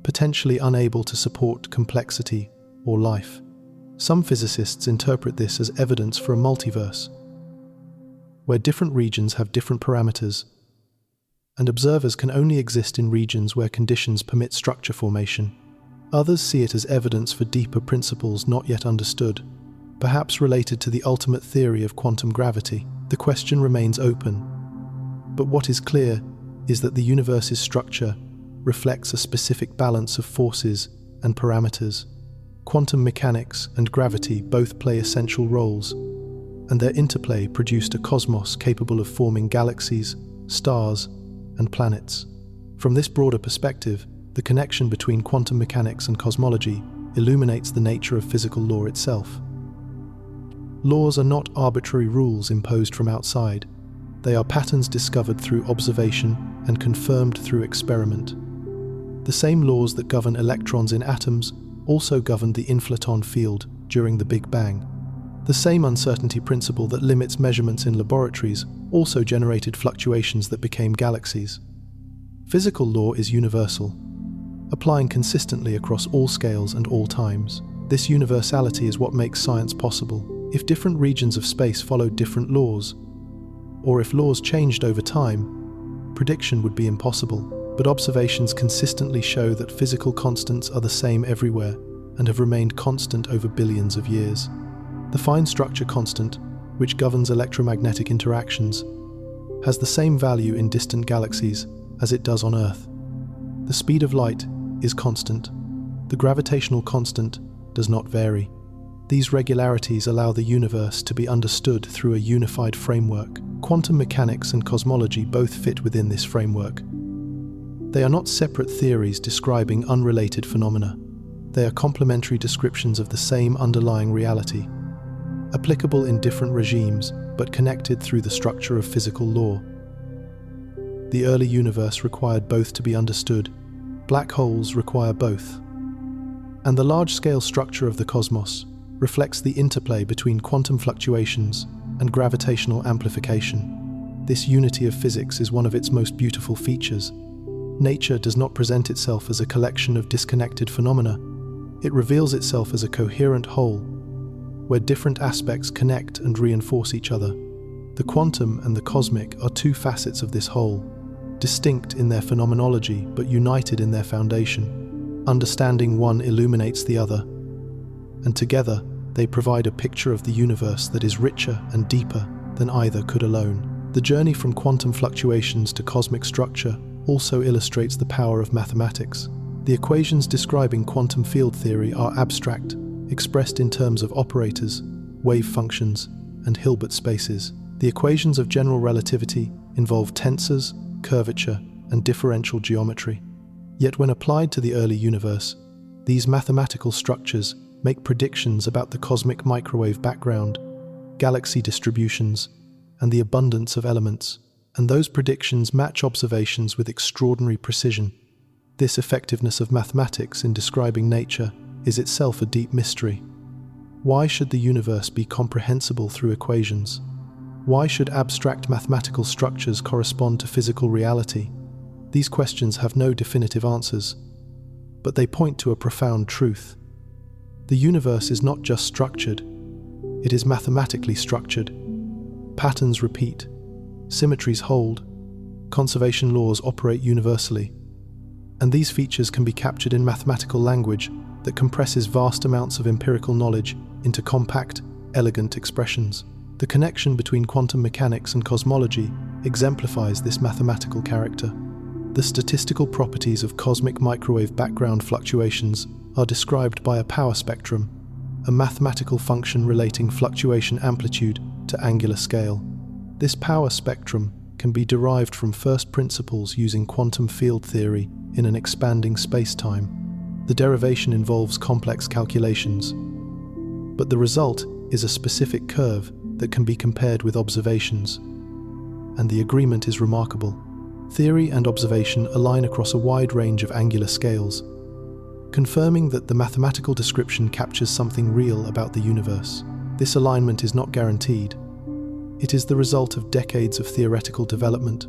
potentially unable to support complexity or life. Some physicists interpret this as evidence for a multiverse, where different regions have different parameters, and observers can only exist in regions where conditions permit structure formation. Others see it as evidence for deeper principles not yet understood, perhaps related to the ultimate theory of quantum gravity. The question remains open, but what is clear is that the universe's structure reflects a specific balance of forces and parameters. Quantum mechanics and gravity both play essential roles, and their interplay produced a cosmos capable of forming galaxies, stars, and planets. From this broader perspective, the connection between quantum mechanics and cosmology illuminates the nature of physical law itself. Laws are not arbitrary rules imposed from outside. They are patterns discovered through observation and confirmed through experiment. The same laws that govern electrons in atoms also governed the inflaton field during the Big Bang. The same uncertainty principle that limits measurements in laboratories also generated fluctuations that became galaxies. Physical law is universal, applying consistently across all scales and all times. This universality is what makes science possible. If different regions of space followed different laws, or if laws changed over time, prediction would be impossible. But observations consistently show that physical constants are the same everywhere and have remained constant over billions of years. The fine structure constant, which governs electromagnetic interactions, has the same value in distant galaxies as it does on Earth. The speed of light is constant. The gravitational constant does not vary. These regularities allow the universe to be understood through a unified framework. Quantum mechanics and cosmology both fit within this framework. They are not separate theories describing unrelated phenomena. They are complementary descriptions of the same underlying reality, applicable in different regimes, but connected through the structure of physical law. The early universe required both to be understood. Black holes require both. And the large-scale structure of the cosmos reflects the interplay between quantum fluctuations and gravitational amplification. This unity of physics is one of its most beautiful features. Nature does not present itself as a collection of disconnected phenomena. It reveals itself as a coherent whole, where different aspects connect and reinforce each other. The quantum and the cosmic are two facets of this whole, distinct in their phenomenology but united in their foundation. Understanding one illuminates the other, and together they provide a picture of the universe that is richer and deeper than either could alone. The journey from quantum fluctuations to cosmic structure also illustrates the power of mathematics. The equations describing quantum field theory are abstract, expressed in terms of operators, wave functions, and Hilbert spaces. The equations of general relativity involve tensors, curvature, and differential geometry. Yet when applied to the early universe, these mathematical structures make predictions about the cosmic microwave background, galaxy distributions, and the abundance of elements. And those predictions match observations with extraordinary precision. This effectiveness of mathematics in describing nature is itself a deep mystery. Why should the universe be comprehensible through equations? Why should abstract mathematical structures correspond to physical reality? These questions have no definitive answers, but they point to a profound truth. The universe is not just structured, it is mathematically structured. Patterns repeat, symmetries hold, conservation laws operate universally, and these features can be captured in mathematical language that compresses vast amounts of empirical knowledge into compact, elegant expressions. The connection between quantum mechanics and cosmology exemplifies this mathematical character. The statistical properties of cosmic microwave background fluctuations are described by a power spectrum, a mathematical function relating fluctuation amplitude to angular scale. This power spectrum can be derived from first principles using quantum field theory in an expanding space-time. The derivation involves complex calculations, but the result is a specific curve that can be compared with observations, and the agreement is remarkable. Theory and observation align across a wide range of angular scales, confirming that the mathematical description captures something real about the universe. This alignment is not guaranteed. It is the result of decades of theoretical development,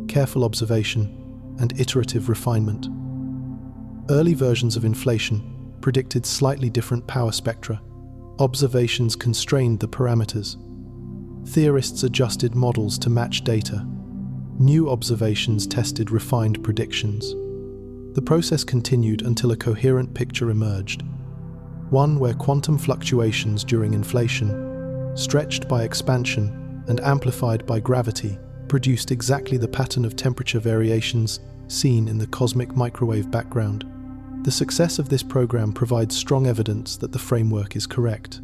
careful observation, and iterative refinement. Early versions of inflation predicted slightly different power spectra. Observations constrained the parameters. Theorists adjusted models to match data. New observations tested refined predictions. The process continued until a coherent picture emerged, one where quantum fluctuations during inflation, stretched by expansion and amplified by gravity, produced exactly the pattern of temperature variations seen in the cosmic microwave background. The success of this program provides strong evidence that the framework is correct.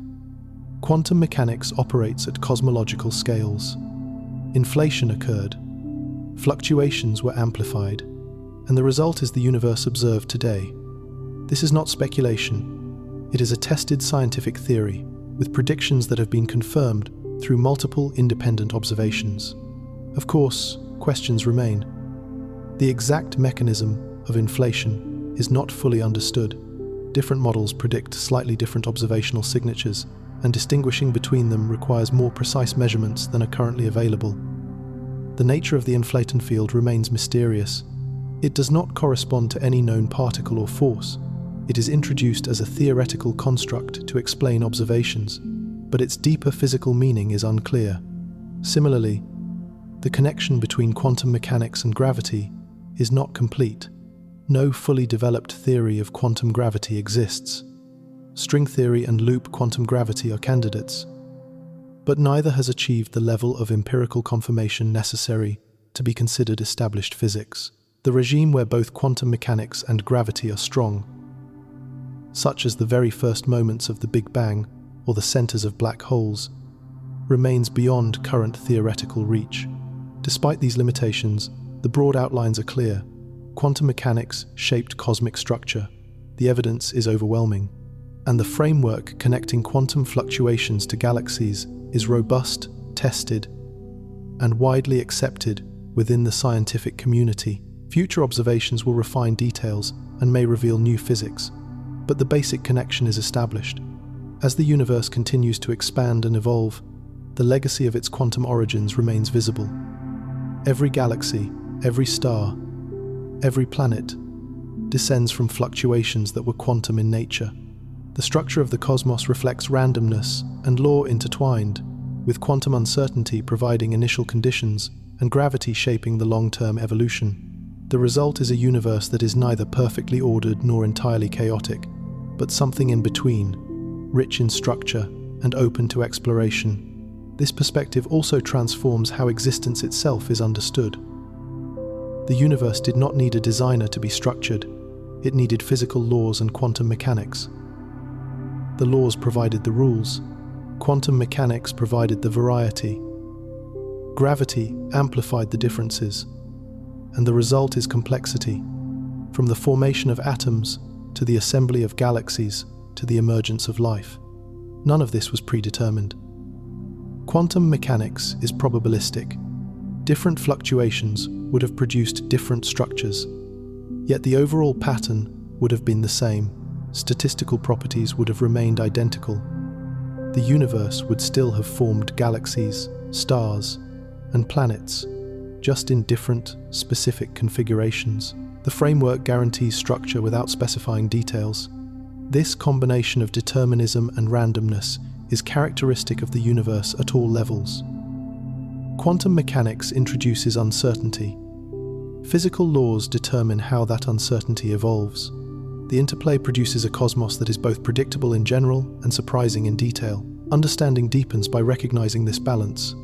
Quantum mechanics operates at cosmological scales. Inflation occurred, fluctuations were amplified, and the result is the universe observed today. This is not speculation. It is a tested scientific theory, with predictions that have been confirmed through multiple independent observations. Of course, questions remain. The exact mechanism of inflation is not fully understood. Different models predict slightly different observational signatures, and distinguishing between them requires more precise measurements than are currently available. The nature of the inflaton field remains mysterious. It does not correspond to any known particle or force. It is introduced as a theoretical construct to explain observations, but its deeper physical meaning is unclear. Similarly, the connection between quantum mechanics and gravity is not complete. No fully developed theory of quantum gravity exists. String theory and loop quantum gravity are candidates, but neither has achieved the level of empirical confirmation necessary to be considered established physics. the regime where both quantum mechanics and gravity are strong, such as the very first moments of the Big Bang or the centers of black holes, remains beyond current theoretical reach. Despite these limitations, the broad outlines are clear. Quantum mechanics shaped cosmic structure. The evidence is overwhelming. And the framework connecting quantum fluctuations to galaxies is robust, tested, and widely accepted within the scientific community. Future observations will refine details and may reveal new physics, but the basic connection is established. As the universe continues to expand and evolve, the legacy of its quantum origins remains visible. Every galaxy, every star, every planet descends from fluctuations that were quantum in nature. The structure of the cosmos reflects randomness and law intertwined, with quantum uncertainty providing initial conditions and gravity shaping the long-term evolution. The result is a universe that is neither perfectly ordered nor entirely chaotic, but something in between, rich in structure and open to exploration. This perspective also transforms how existence itself is understood. The universe did not need a designer to be structured. It needed physical laws and quantum mechanics. The laws provided the rules. Quantum mechanics provided the variety. Gravity amplified the differences. And the result is complexity. From the formation of atoms, to the assembly of galaxies, to the emergence of life. None of this was predetermined. Quantum mechanics is probabilistic. Different fluctuations would have produced different structures, yet the overall pattern would have been the same. Statistical properties would have remained identical. The universe would still have formed galaxies, stars, and planets, just in different, specific configurations. The framework guarantees structure without specifying details. This combination of determinism and randomness is characteristic of the universe at all levels. Quantum mechanics introduces uncertainty. Physical laws determine how that uncertainty evolves. The interplay produces a cosmos that is both predictable in general and surprising in detail. Understanding deepens by recognizing this balance,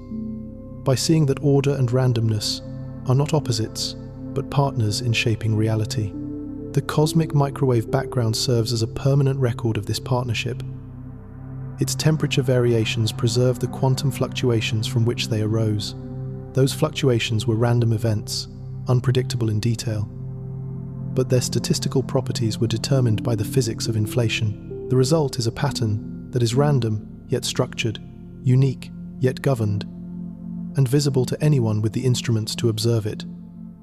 by seeing that order and randomness are not opposites, but partners in shaping reality. The cosmic microwave background serves as a permanent record of this partnership. Its temperature variations preserve the quantum fluctuations from which they arose. Those fluctuations were random events, unpredictable in detail. But their statistical properties were determined by the physics of inflation. The result is a pattern that is random, yet structured, unique, yet governed, and visible to anyone with the instruments to observe it.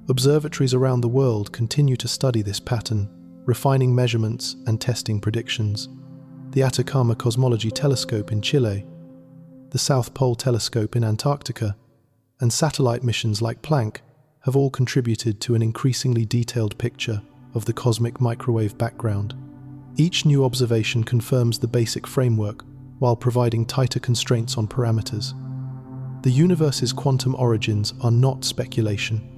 Observatories around the world continue to study this pattern, refining measurements and testing predictions. The Atacama Cosmology Telescope in Chile, the South Pole Telescope in Antarctica, and satellite missions like Planck have all contributed to an increasingly detailed picture of the cosmic microwave background. Each new observation confirms the basic framework while providing tighter constraints on parameters. The universe's quantum origins are not speculation.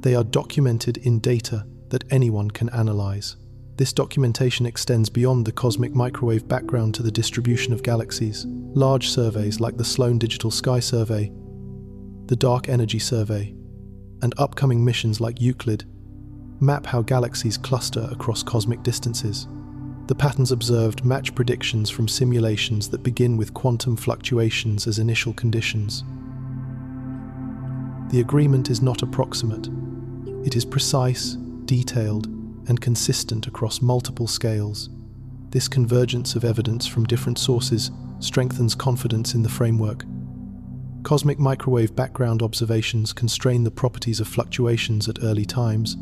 They are documented in data that anyone can analyze. This documentation extends beyond the cosmic microwave background to the distribution of galaxies. Large surveys like the Sloan Digital Sky Survey, the Dark Energy Survey, and upcoming missions like Euclid map how galaxies cluster across cosmic distances. The patterns observed match predictions from simulations that begin with quantum fluctuations as initial conditions. The agreement is not approximate. It is precise, detailed, and consistent across multiple scales. This convergence of evidence from different sources strengthens confidence in the framework. Cosmic microwave background observations constrain the properties of fluctuations at early times.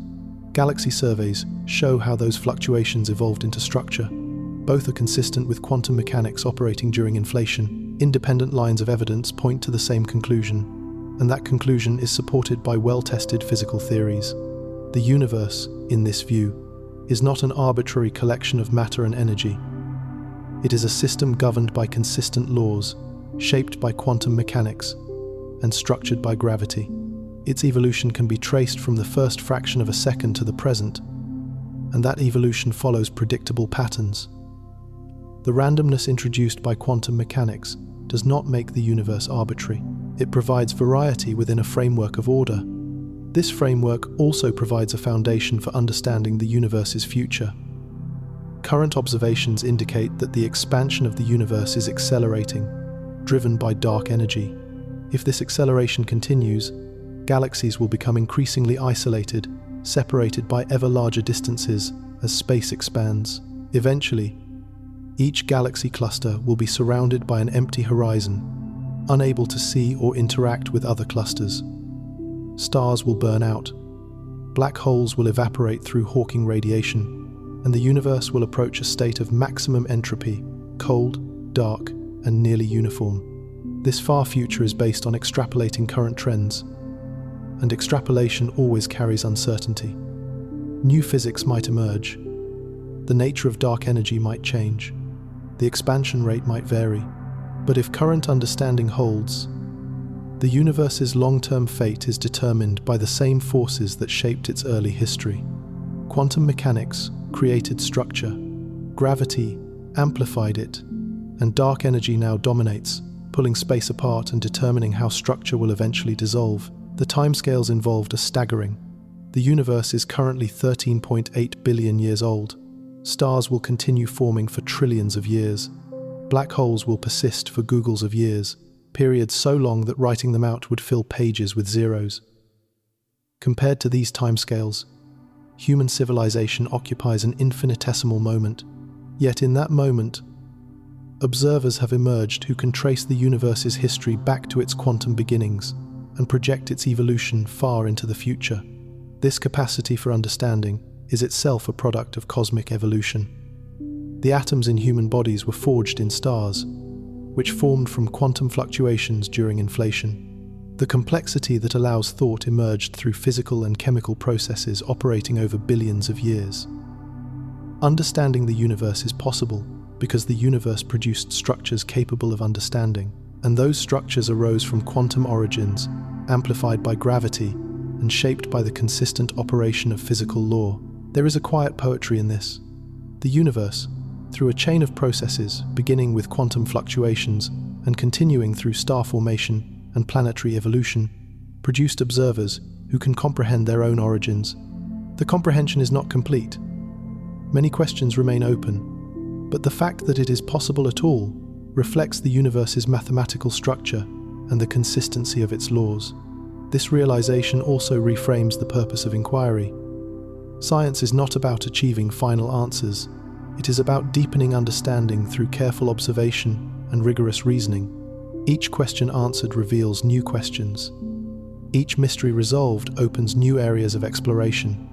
Galaxy surveys show how those fluctuations evolved into structure. Both are consistent with quantum mechanics operating during inflation. Independent lines of evidence point to the same conclusion, and that conclusion is supported by well-tested physical theories. The universe, in this view, is not an arbitrary collection of matter and energy. It is a system governed by consistent laws, shaped by quantum mechanics, and structured by gravity. Its evolution can be traced from the first fraction of a second to the present, and that evolution follows predictable patterns. The randomness introduced by quantum mechanics does not make the universe arbitrary. It provides variety within a framework of order. This framework also provides a foundation for understanding the universe's future. Current observations indicate that the expansion of the universe is accelerating, driven by dark energy. If this acceleration continues, galaxies will become increasingly isolated, separated by ever larger distances as space expands. Eventually, each galaxy cluster will be surrounded by an empty horizon, unable to see or interact with other clusters. Stars will burn out, black holes will evaporate through Hawking radiation, and the universe will approach a state of maximum entropy, cold, dark, and nearly uniform. This far future is based on extrapolating current trends, and extrapolation always carries uncertainty. New physics might emerge. The nature of dark energy might change. The expansion rate might vary. But if current understanding holds, the universe's long-term fate is determined by the same forces that shaped its early history. Quantum mechanics created structure, gravity amplified it, and dark energy now dominates, pulling space apart and determining how structure will eventually dissolve. The timescales involved are staggering. The universe is currently 13.8 billion years old. Stars will continue forming for trillions of years. Black holes will persist for googles of years, periods so long that writing them out would fill pages with zeros. Compared to these timescales, human civilization occupies an infinitesimal moment. Yet in that moment, observers have emerged who can trace the universe's history back to its quantum beginnings and project its evolution far into the future. This capacity for understanding is itself a product of cosmic evolution. The atoms in human bodies were forged in stars, which formed from quantum fluctuations during inflation. The complexity that allows thought emerged through physical and chemical processes operating over billions of years. Understanding the universe is possible because the universe produced structures capable of understanding, and those structures arose from quantum origins, amplified by gravity, and shaped by the consistent operation of physical law. There is a quiet poetry in this. The universe, through a chain of processes beginning with quantum fluctuations and continuing through star formation and planetary evolution, produced observers who can comprehend their own origins. The comprehension is not complete. Many questions remain open, but the fact that it is possible at all reflects the universe's mathematical structure and the consistency of its laws. This realization also reframes the purpose of inquiry. Science is not about achieving final answers. It is about deepening understanding through careful observation and rigorous reasoning. Each question answered reveals new questions. Each mystery resolved opens new areas of exploration.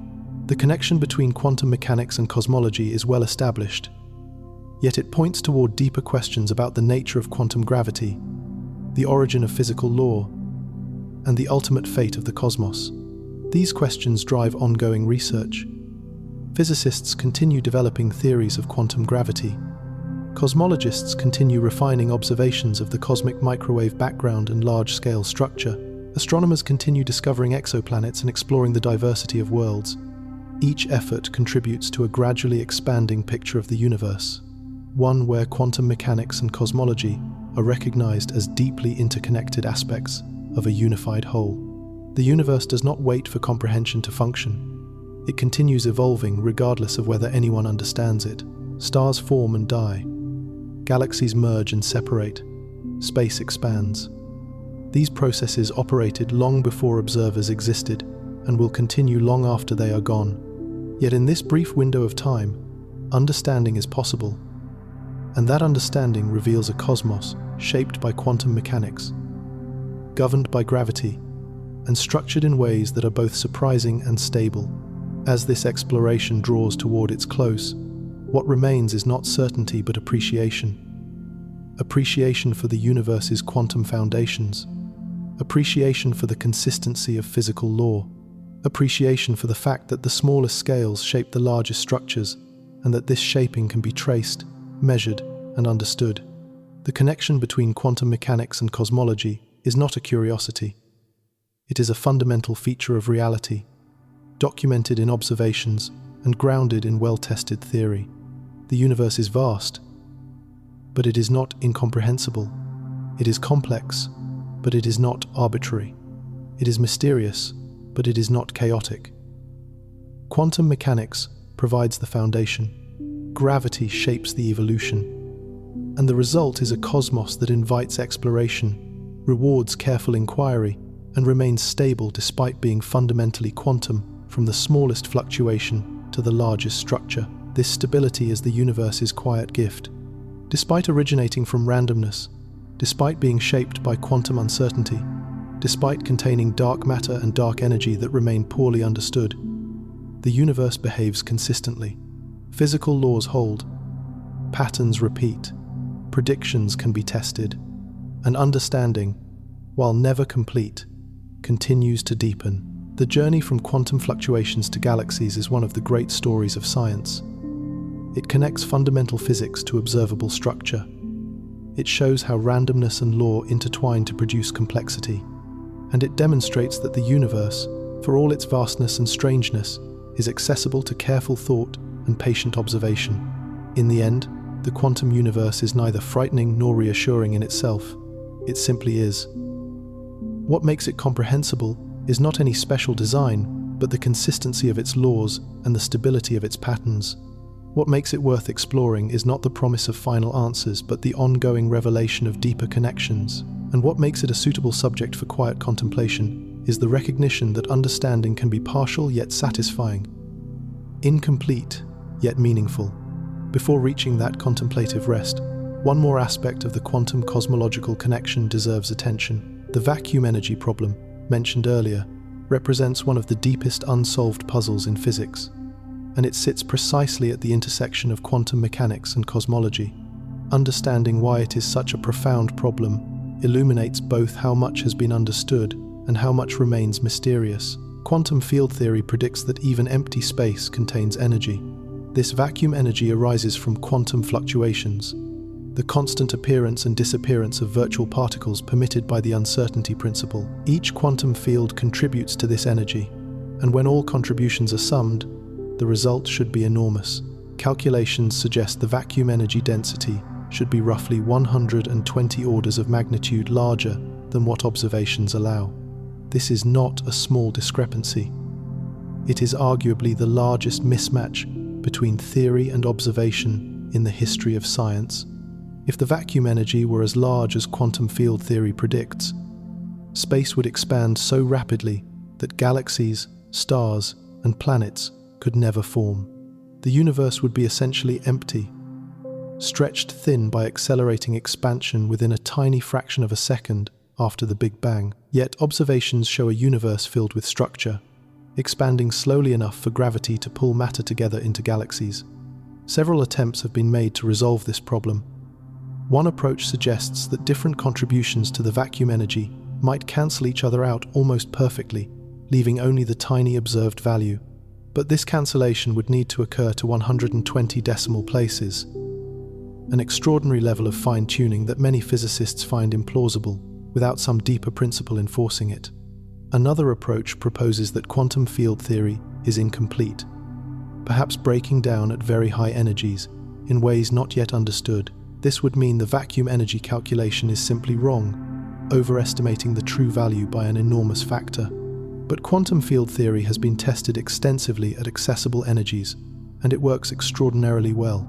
The connection between quantum mechanics and cosmology is well established, yet it points toward deeper questions about the nature of quantum gravity, the origin of physical law, and the ultimate fate of the cosmos. These questions drive ongoing research. Physicists continue developing theories of quantum gravity. Cosmologists continue refining observations of the cosmic microwave background and large-scale structure. Astronomers continue discovering exoplanets and exploring the diversity of worlds. Each effort contributes to a gradually expanding picture of the universe, one where quantum mechanics and cosmology are recognized as deeply interconnected aspects of a unified whole. The universe does not wait for comprehension to function. It continues evolving regardless of whether anyone understands it. Stars form and die. Galaxies merge and separate. Space expands. These processes operated long before observers existed and will continue long after they are gone. Yet in this brief window of time, understanding is possible. And that understanding reveals a cosmos shaped by quantum mechanics, governed by gravity, and structured in ways that are both surprising and stable. As this exploration draws toward its close, what remains is not certainty but appreciation. Appreciation for the universe's quantum foundations. Appreciation for the consistency of physical law. Appreciation for the fact that the smallest scales shape the largest structures, and that this shaping can be traced, measured, and understood. The connection between quantum mechanics and cosmology is not a curiosity. It is a fundamental feature of reality, documented in observations and grounded in well-tested theory. The universe is vast, but it is not incomprehensible. It is complex, but it is not arbitrary. It is mysterious, but but it is not chaotic. Quantum mechanics provides the foundation. Gravity shapes the evolution. And the result is a cosmos that invites exploration, rewards careful inquiry, and remains stable despite being fundamentally quantum, from the smallest fluctuation to the largest structure. This stability is the universe's quiet gift. Despite originating from randomness, despite being shaped by quantum uncertainty, despite containing dark matter and dark energy that remain poorly understood, the universe behaves consistently. Physical laws hold, patterns repeat, predictions can be tested, and understanding, while never complete, continues to deepen. The journey from quantum fluctuations to galaxies is one of the great stories of science. It connects fundamental physics to observable structure. It shows how randomness and law intertwine to produce complexity. And it demonstrates that the universe, for all its vastness and strangeness, is accessible to careful thought and patient observation. In the end, the quantum universe is neither frightening nor reassuring in itself. It simply is. What makes it comprehensible is not any special design, but the consistency of its laws and the stability of its patterns. What makes it worth exploring is not the promise of final answers, but the ongoing revelation of deeper connections. And what makes it a suitable subject for quiet contemplation is the recognition that understanding can be partial yet satisfying, incomplete yet meaningful. Before reaching that contemplative rest, one more aspect of the quantum cosmological connection deserves attention. The vacuum energy problem, mentioned earlier, represents one of the deepest unsolved puzzles in physics, and it sits precisely at the intersection of quantum mechanics and cosmology. Understanding why it is such a profound problem illuminates both how much has been understood and how much remains mysterious. Quantum field theory predicts that even empty space contains energy. This vacuum energy arises from quantum fluctuations, the constant appearance and disappearance of virtual particles permitted by the uncertainty principle. Each quantum field contributes to this energy, and when all contributions are summed, the result should be enormous. Calculations suggest the vacuum energy density should be roughly 120 orders of magnitude larger than what observations allow. This is not a small discrepancy. It is arguably the largest mismatch between theory and observation in the history of science. If the vacuum energy were as large as quantum field theory predicts, space would expand so rapidly that galaxies, stars, and planets could never form. The universe would be essentially empty, stretched thin by accelerating expansion within a tiny fraction of a second after the Big Bang. Yet observations show a universe filled with structure, expanding slowly enough for gravity to pull matter together into galaxies. Several attempts have been made to resolve this problem. One approach suggests that different contributions to the vacuum energy might cancel each other out almost perfectly, leaving only the tiny observed value. But this cancellation would need to occur to 120 decimal places, an extraordinary level of fine-tuning that many physicists find implausible without some deeper principle enforcing it. Another approach proposes that quantum field theory is incomplete, perhaps breaking down at very high energies in ways not yet understood. This would mean the vacuum energy calculation is simply wrong, overestimating the true value by an enormous factor. But quantum field theory has been tested extensively at accessible energies, and it works extraordinarily well.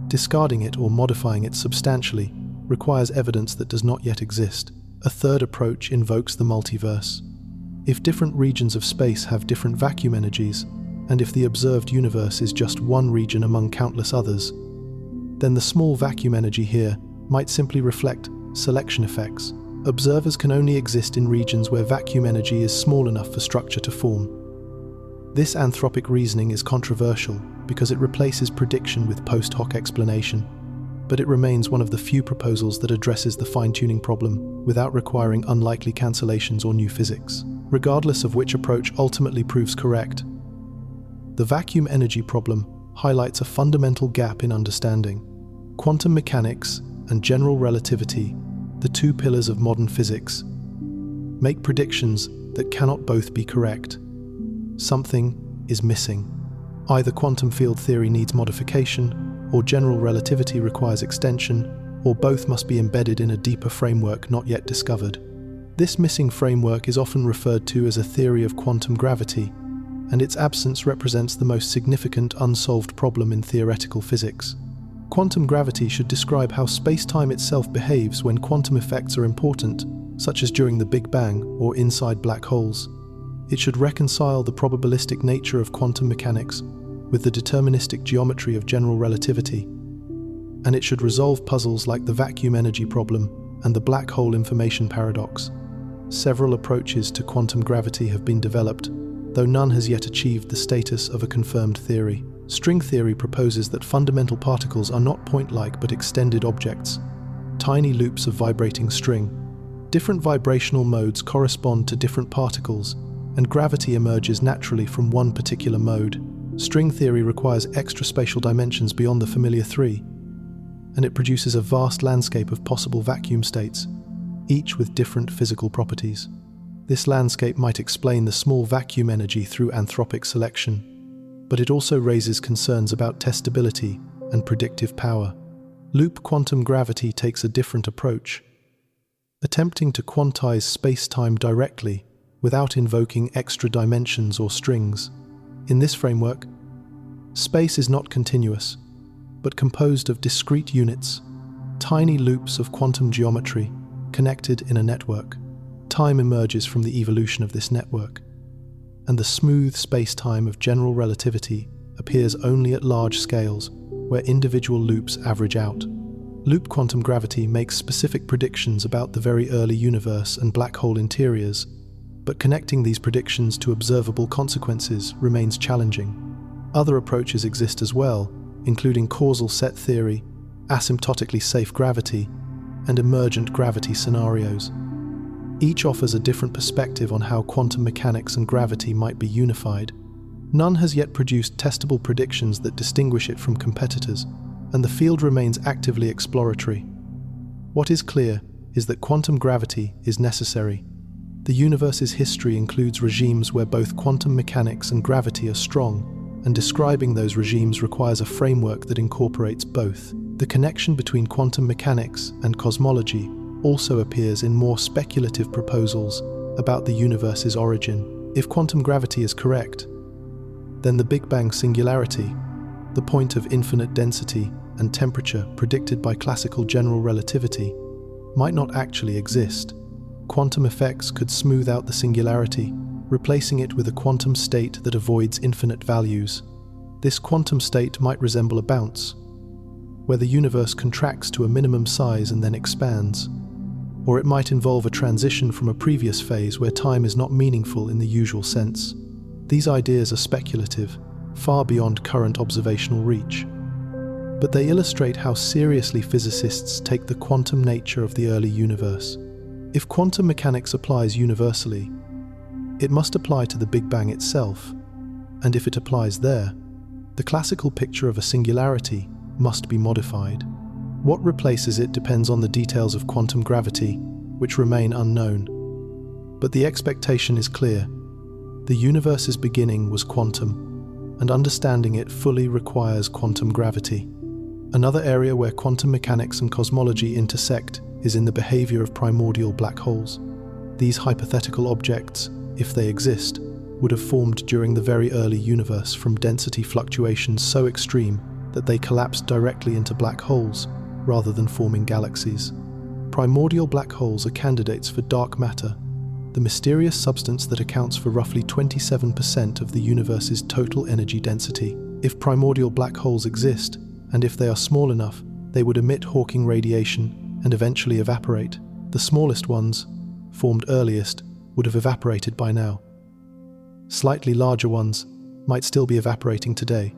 Discarding it or modifying it substantially requires evidence that does not yet exist. A third approach invokes the multiverse. If different regions of space have different vacuum energies, and if the observed universe is just one region among countless others, then the small vacuum energy here might simply reflect selection effects. Observers can only exist in regions where vacuum energy is small enough for structure to form. This anthropic reasoning is controversial because it replaces prediction with post hoc explanation, but it remains one of the few proposals that addresses the fine-tuning problem without requiring unlikely cancellations or new physics. Regardless of which approach ultimately proves correct, the vacuum energy problem highlights a fundamental gap in understanding. Quantum mechanics and general relativity, the two pillars of modern physics, make predictions that cannot both be correct. Something is missing. Either quantum field theory needs modification, or general relativity requires extension, or both must be embedded in a deeper framework not yet discovered. This missing framework is often referred to as a theory of quantum gravity, and its absence represents the most significant unsolved problem in theoretical physics. Quantum gravity should describe how space-time itself behaves when quantum effects are important, such as during the Big Bang or inside black holes. It should reconcile the probabilistic nature of quantum mechanics with the deterministic geometry of general relativity, and it should resolve puzzles like the vacuum energy problem and the black hole information paradox. Several approaches to quantum gravity have been developed, though none has yet achieved the status of a confirmed theory. String theory proposes that fundamental particles are not point-like but extended objects, tiny loops of vibrating string. Different vibrational modes correspond to different particles, and gravity emerges naturally from one particular mode. String theory requires extra spatial dimensions beyond the familiar three, and it produces a vast landscape of possible vacuum states, each with different physical properties. This landscape might explain the small vacuum energy through anthropic selection, but it also raises concerns about testability and predictive power. Loop quantum gravity takes a different approach, attempting to quantize space-time directly without invoking extra dimensions or strings. In this framework, space is not continuous, but composed of discrete units, tiny loops of quantum geometry connected in a network. Time emerges from the evolution of this network, and the smooth space-time of general relativity appears only at large scales, where individual loops average out. Loop quantum gravity makes specific predictions about the very early universe and black hole interiors, but connecting these predictions to observable consequences remains challenging. Other approaches exist as well, including causal set theory, asymptotically safe gravity, and emergent gravity scenarios. Each offers a different perspective on how quantum mechanics and gravity might be unified. None has yet produced testable predictions that distinguish it from competitors, and the field remains actively exploratory. What is clear is that quantum gravity is necessary. The universe's history includes regimes where both quantum mechanics and gravity are strong, and describing those regimes requires a framework that incorporates both. The connection between quantum mechanics and cosmology also appears in more speculative proposals about the universe's origin. If quantum gravity is correct, then the Big Bang singularity, the point of infinite density and temperature predicted by classical general relativity, might not actually exist. Quantum effects could smooth out the singularity, replacing it with a quantum state that avoids infinite values. This quantum state might resemble a bounce, where the universe contracts to a minimum size and then expands. Or it might involve a transition from a previous phase where time is not meaningful in the usual sense. These ideas are speculative, far beyond current observational reach. But they illustrate how seriously physicists take the quantum nature of the early universe. If quantum mechanics applies universally, it must apply to the Big Bang itself, and if it applies there, the classical picture of a singularity must be modified. What replaces it depends on the details of quantum gravity, which remain unknown. But the expectation is clear. The universe's beginning was quantum, and understanding it fully requires quantum gravity. Another area where quantum mechanics and cosmology intersect is in the behavior of primordial black holes. These hypothetical objects, if they exist, would have formed during the very early universe from density fluctuations so extreme that they collapsed directly into black holes, rather than forming galaxies. Primordial black holes are candidates for dark matter, the mysterious substance that accounts for roughly 27% of the universe's total energy density. If primordial black holes exist, and if they are small enough, they would emit Hawking radiation and eventually evaporate. The smallest ones, formed earliest, would have evaporated by now. Slightly larger ones might still be evaporating today,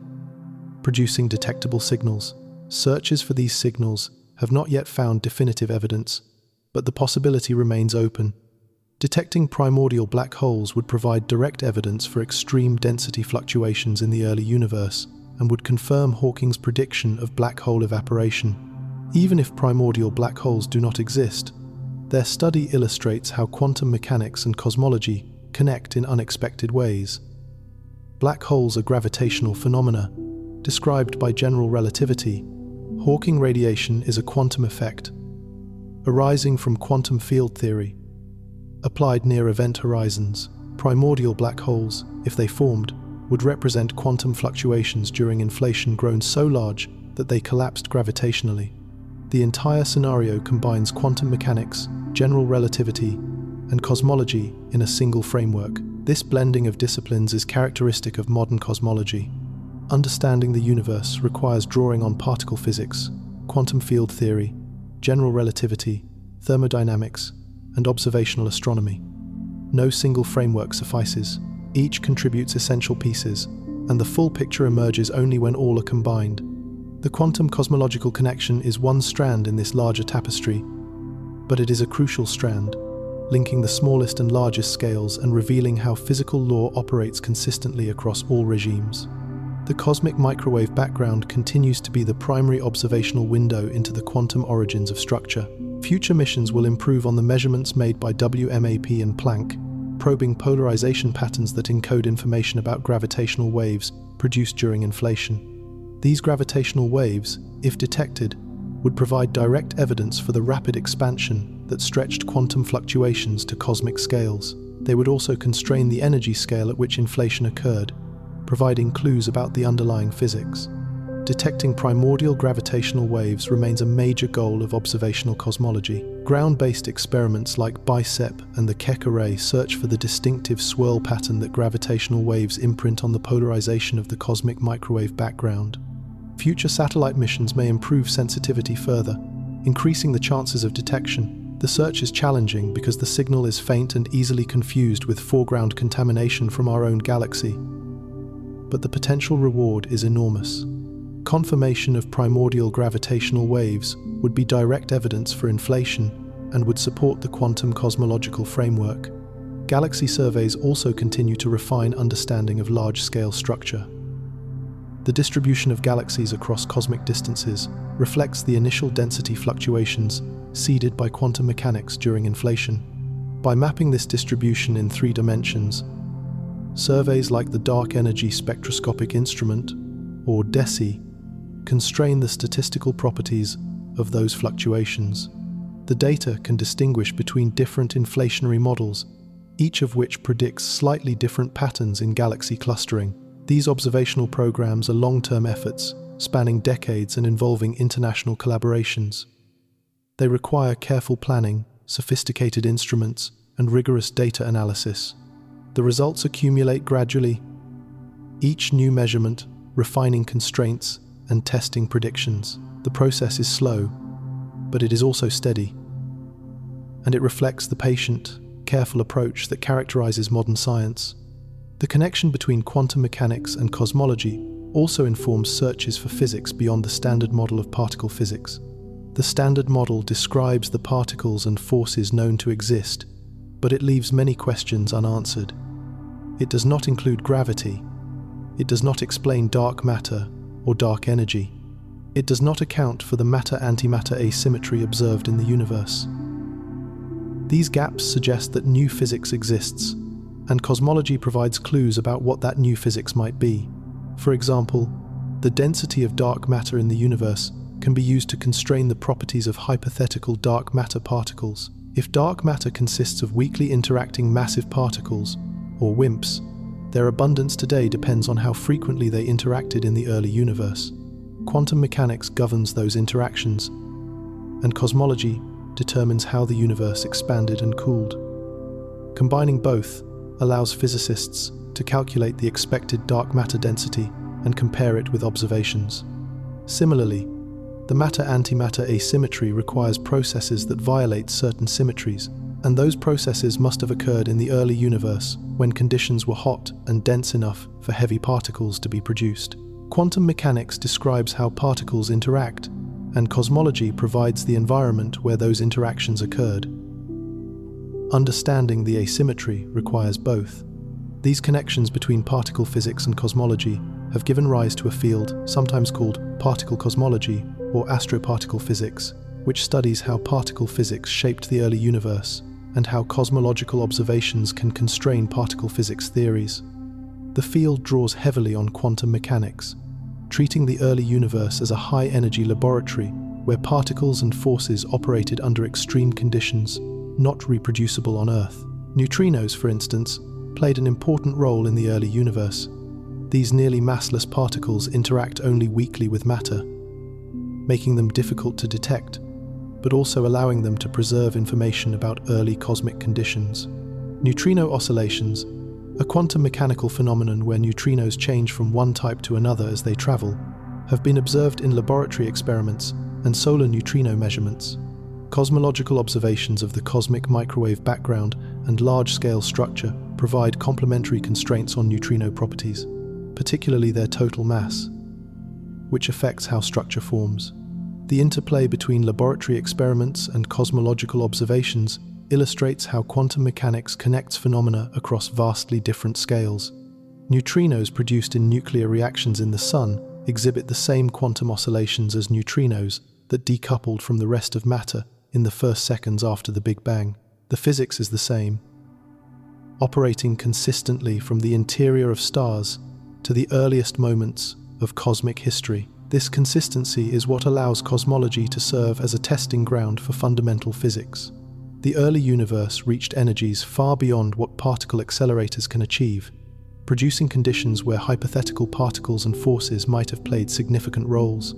producing detectable signals. Searches for these signals have not yet found definitive evidence, but the possibility remains open. Detecting primordial black holes would provide direct evidence for extreme density fluctuations in the early universe and would confirm Hawking's prediction of black hole evaporation. Even if primordial black holes do not exist, their study illustrates how quantum mechanics and cosmology connect in unexpected ways. Black holes are gravitational phenomena, described by general relativity. Hawking radiation is a quantum effect, arising from quantum field theory. Applied near event horizons, primordial black holes, if they formed, would represent quantum fluctuations during inflation grown so large that they collapsed gravitationally. The entire scenario combines quantum mechanics, general relativity, and cosmology in a single framework. This blending of disciplines is characteristic of modern cosmology. Understanding the universe requires drawing on particle physics, quantum field theory, general relativity, thermodynamics, and observational astronomy. No single framework suffices. Each contributes essential pieces, and the full picture emerges only when all are combined. The quantum cosmological connection is one strand in this larger tapestry, but it is a crucial strand, linking the smallest and largest scales and revealing how physical law operates consistently across all regimes. The cosmic microwave background continues to be the primary observational window into the quantum origins of structure. Future missions will improve on the measurements made by WMAP and Planck, probing polarization patterns that encode information about gravitational waves produced during inflation. These gravitational waves, if detected, would provide direct evidence for the rapid expansion that stretched quantum fluctuations to cosmic scales. They would also constrain the energy scale at which inflation occurred, providing clues about the underlying physics. Detecting primordial gravitational waves remains a major goal of observational cosmology. Ground-based experiments like BICEP and the Keck array search for the distinctive swirl pattern that gravitational waves imprint on the polarization of the cosmic microwave background. Future satellite missions may improve sensitivity further, increasing the chances of detection. The search is challenging because the signal is faint and easily confused with foreground contamination from our own galaxy. But the potential reward is enormous. Confirmation of primordial gravitational waves would be direct evidence for inflation and would support the quantum cosmological framework. Galaxy surveys also continue to refine understanding of large-scale structure. The distribution of galaxies across cosmic distances reflects the initial density fluctuations seeded by quantum mechanics during inflation. By mapping this distribution in 3 dimensions, surveys like the Dark Energy Spectroscopic Instrument, or DESI, constrain the statistical properties of those fluctuations. The data can distinguish between different inflationary models, each of which predicts slightly different patterns in galaxy clustering. These observational programs are long-term efforts, spanning decades and involving international collaborations. They require careful planning, sophisticated instruments, and rigorous data analysis. The results accumulate gradually, each new measurement refining constraints and testing predictions. The process is slow, but it is also steady, and it reflects the patient, careful approach that characterizes modern science. The connection between quantum mechanics and cosmology also informs searches for physics beyond the standard model of particle physics. The standard model describes the particles and forces known to exist, but it leaves many questions unanswered. It does not include gravity. It does not explain dark matter or dark energy. It does not account for the matter-antimatter asymmetry observed in the universe. These gaps suggest that new physics exists, and cosmology provides clues about what that new physics might be. For example, the density of dark matter in the universe can be used to constrain the properties of hypothetical dark matter particles. If dark matter consists of weakly interacting massive particles, or WIMPs, their abundance today depends on how frequently they interacted in the early universe. Quantum mechanics governs those interactions, and cosmology determines how the universe expanded and cooled. Combining both allows physicists to calculate the expected dark matter density and compare it with observations. Similarly, the matter-antimatter asymmetry requires processes that violate certain symmetries, and those processes must have occurred in the early universe when conditions were hot and dense enough for heavy particles to be produced. Quantum mechanics describes how particles interact, and cosmology provides the environment where those interactions occurred. Understanding the asymmetry requires both. These connections between particle physics and cosmology have given rise to a field sometimes called particle cosmology or astroparticle physics, which studies how particle physics shaped the early universe and how cosmological observations can constrain particle physics theories. The field draws heavily on quantum mechanics, treating the early universe as a high-energy laboratory where particles and forces operated under extreme conditions, not reproducible on Earth. Neutrinos, for instance, played an important role in the early universe. These nearly massless particles interact only weakly with matter, making them difficult to detect, but also allowing them to preserve information about early cosmic conditions. Neutrino oscillations, a quantum mechanical phenomenon where neutrinos change from one type to another as they travel, have been observed in laboratory experiments and solar neutrino measurements. Cosmological observations of the cosmic microwave background and large-scale structure provide complementary constraints on neutrino properties, particularly their total mass, which affects how structure forms. The interplay between laboratory experiments and cosmological observations illustrates how quantum mechanics connects phenomena across vastly different scales. Neutrinos produced in nuclear reactions in the Sun exhibit the same quantum oscillations as neutrinos that decoupled from the rest of matter in the first seconds after the Big Bang. The physics is the same, operating consistently from the interior of stars to the earliest moments of cosmic history. This consistency is what allows cosmology to serve as a testing ground for fundamental physics. The early universe reached energies far beyond what particle accelerators can achieve, producing conditions where hypothetical particles and forces might have played significant roles.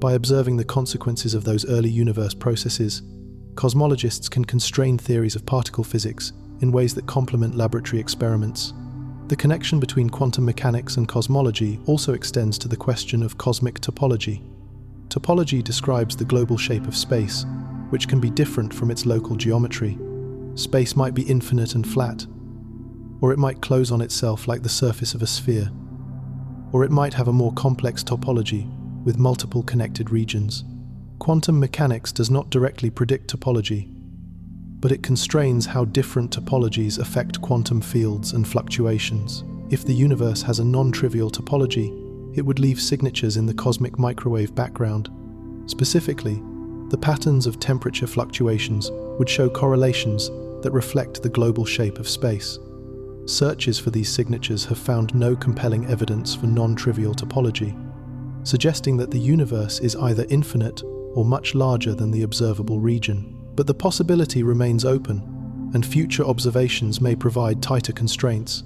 By observing the consequences of those early universe processes, cosmologists can constrain theories of particle physics in ways that complement laboratory experiments. The connection between quantum mechanics and cosmology also extends to the question of cosmic topology. Topology describes the global shape of space, which can be different from its local geometry. Space might be infinite and flat, or it might close on itself like the surface of a sphere, or it might have a more complex topology with multiple connected regions. Quantum mechanics does not directly predict topology, but it constrains how different topologies affect quantum fields and fluctuations. If the universe has a non-trivial topology, it would leave signatures in the cosmic microwave background. Specifically, the patterns of temperature fluctuations would show correlations that reflect the global shape of space. Searches for these signatures have found no compelling evidence for non-trivial topology, suggesting that the universe is either infinite or much larger than the observable region. But the possibility remains open, and future observations may provide tighter constraints.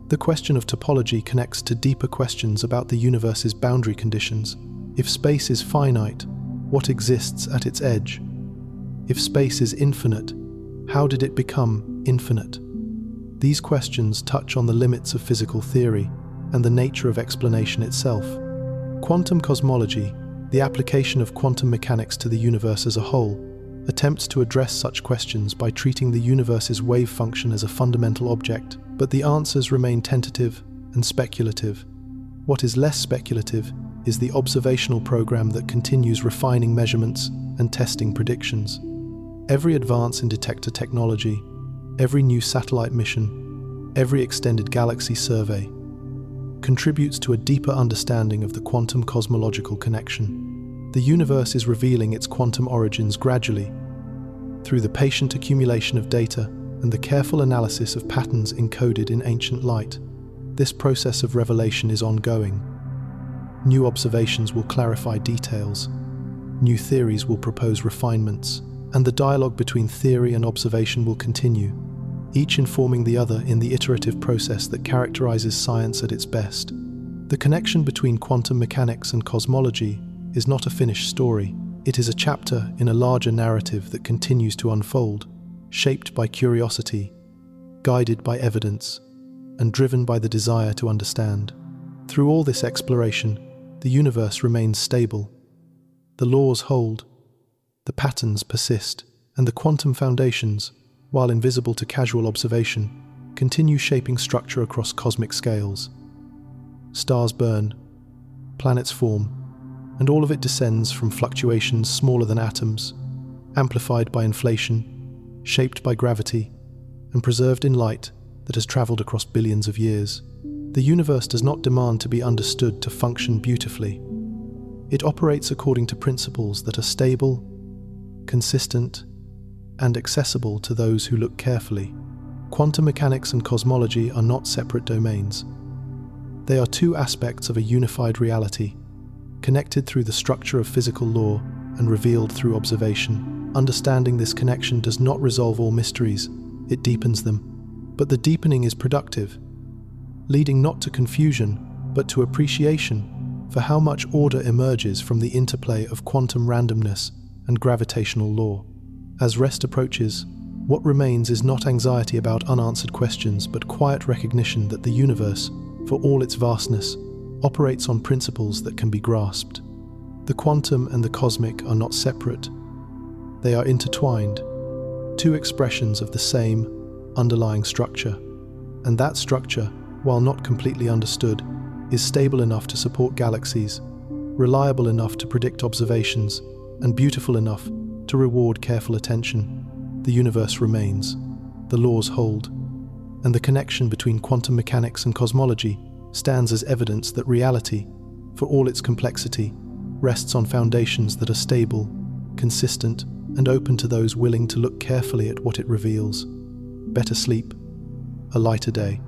The question of topology connects to deeper questions about the universe's boundary conditions. If space is finite, what exists at its edge? If space is infinite, how did it become infinite? These questions touch on the limits of physical theory and the nature of explanation itself. Quantum cosmology, the application of quantum mechanics to the universe as a whole, attempts to address such questions by treating the universe's wave function as a fundamental object, but the answers remain tentative and speculative. What is less speculative is the observational program that continues refining measurements and testing predictions. Every advance in detector technology, every new satellite mission, every extended galaxy survey contributes to a deeper understanding of the quantum cosmological connection. The universe is revealing its quantum origins gradually, through the patient accumulation of data and the careful analysis of patterns encoded in ancient light. This process of revelation is ongoing. New observations will clarify details, new theories will propose refinements, and the dialogue between theory and observation will continue, each informing the other in the iterative process that characterizes science at its best. The connection between quantum mechanics and cosmology is not a finished story. It is a chapter in a larger narrative that continues to unfold, shaped by curiosity, guided by evidence, and driven by the desire to understand. Through all this exploration, the universe remains stable. The laws hold, the patterns persist, and the quantum foundations, while invisible to casual observation, continue shaping structure across cosmic scales. Stars burn, planets form, and all of it descends from fluctuations smaller than atoms, amplified by inflation, shaped by gravity, and preserved in light that has traveled across billions of years. The universe does not demand to be understood to function beautifully. It operates according to principles that are stable, consistent, and accessible to those who look carefully. Quantum mechanics and cosmology are not separate domains. They are two aspects of a unified reality, connected through the structure of physical law and revealed through observation. Understanding this connection does not resolve all mysteries, it deepens them. But the deepening is productive, leading not to confusion, but to appreciation for how much order emerges from the interplay of quantum randomness and gravitational law. As rest approaches, what remains is not anxiety about unanswered questions, but quiet recognition that the universe, for all its vastness, operates on principles that can be grasped. The quantum and the cosmic are not separate. They are intertwined, two expressions of the same underlying structure. And that structure, while not completely understood, is stable enough to support galaxies, reliable enough to predict observations, and beautiful enough to reward careful attention. The universe remains, the laws hold, and the connection between quantum mechanics and cosmology stands as evidence that reality, for all its complexity, rests on foundations that are stable, consistent, and open to those willing to look carefully at what it reveals. Better sleep, a lighter day.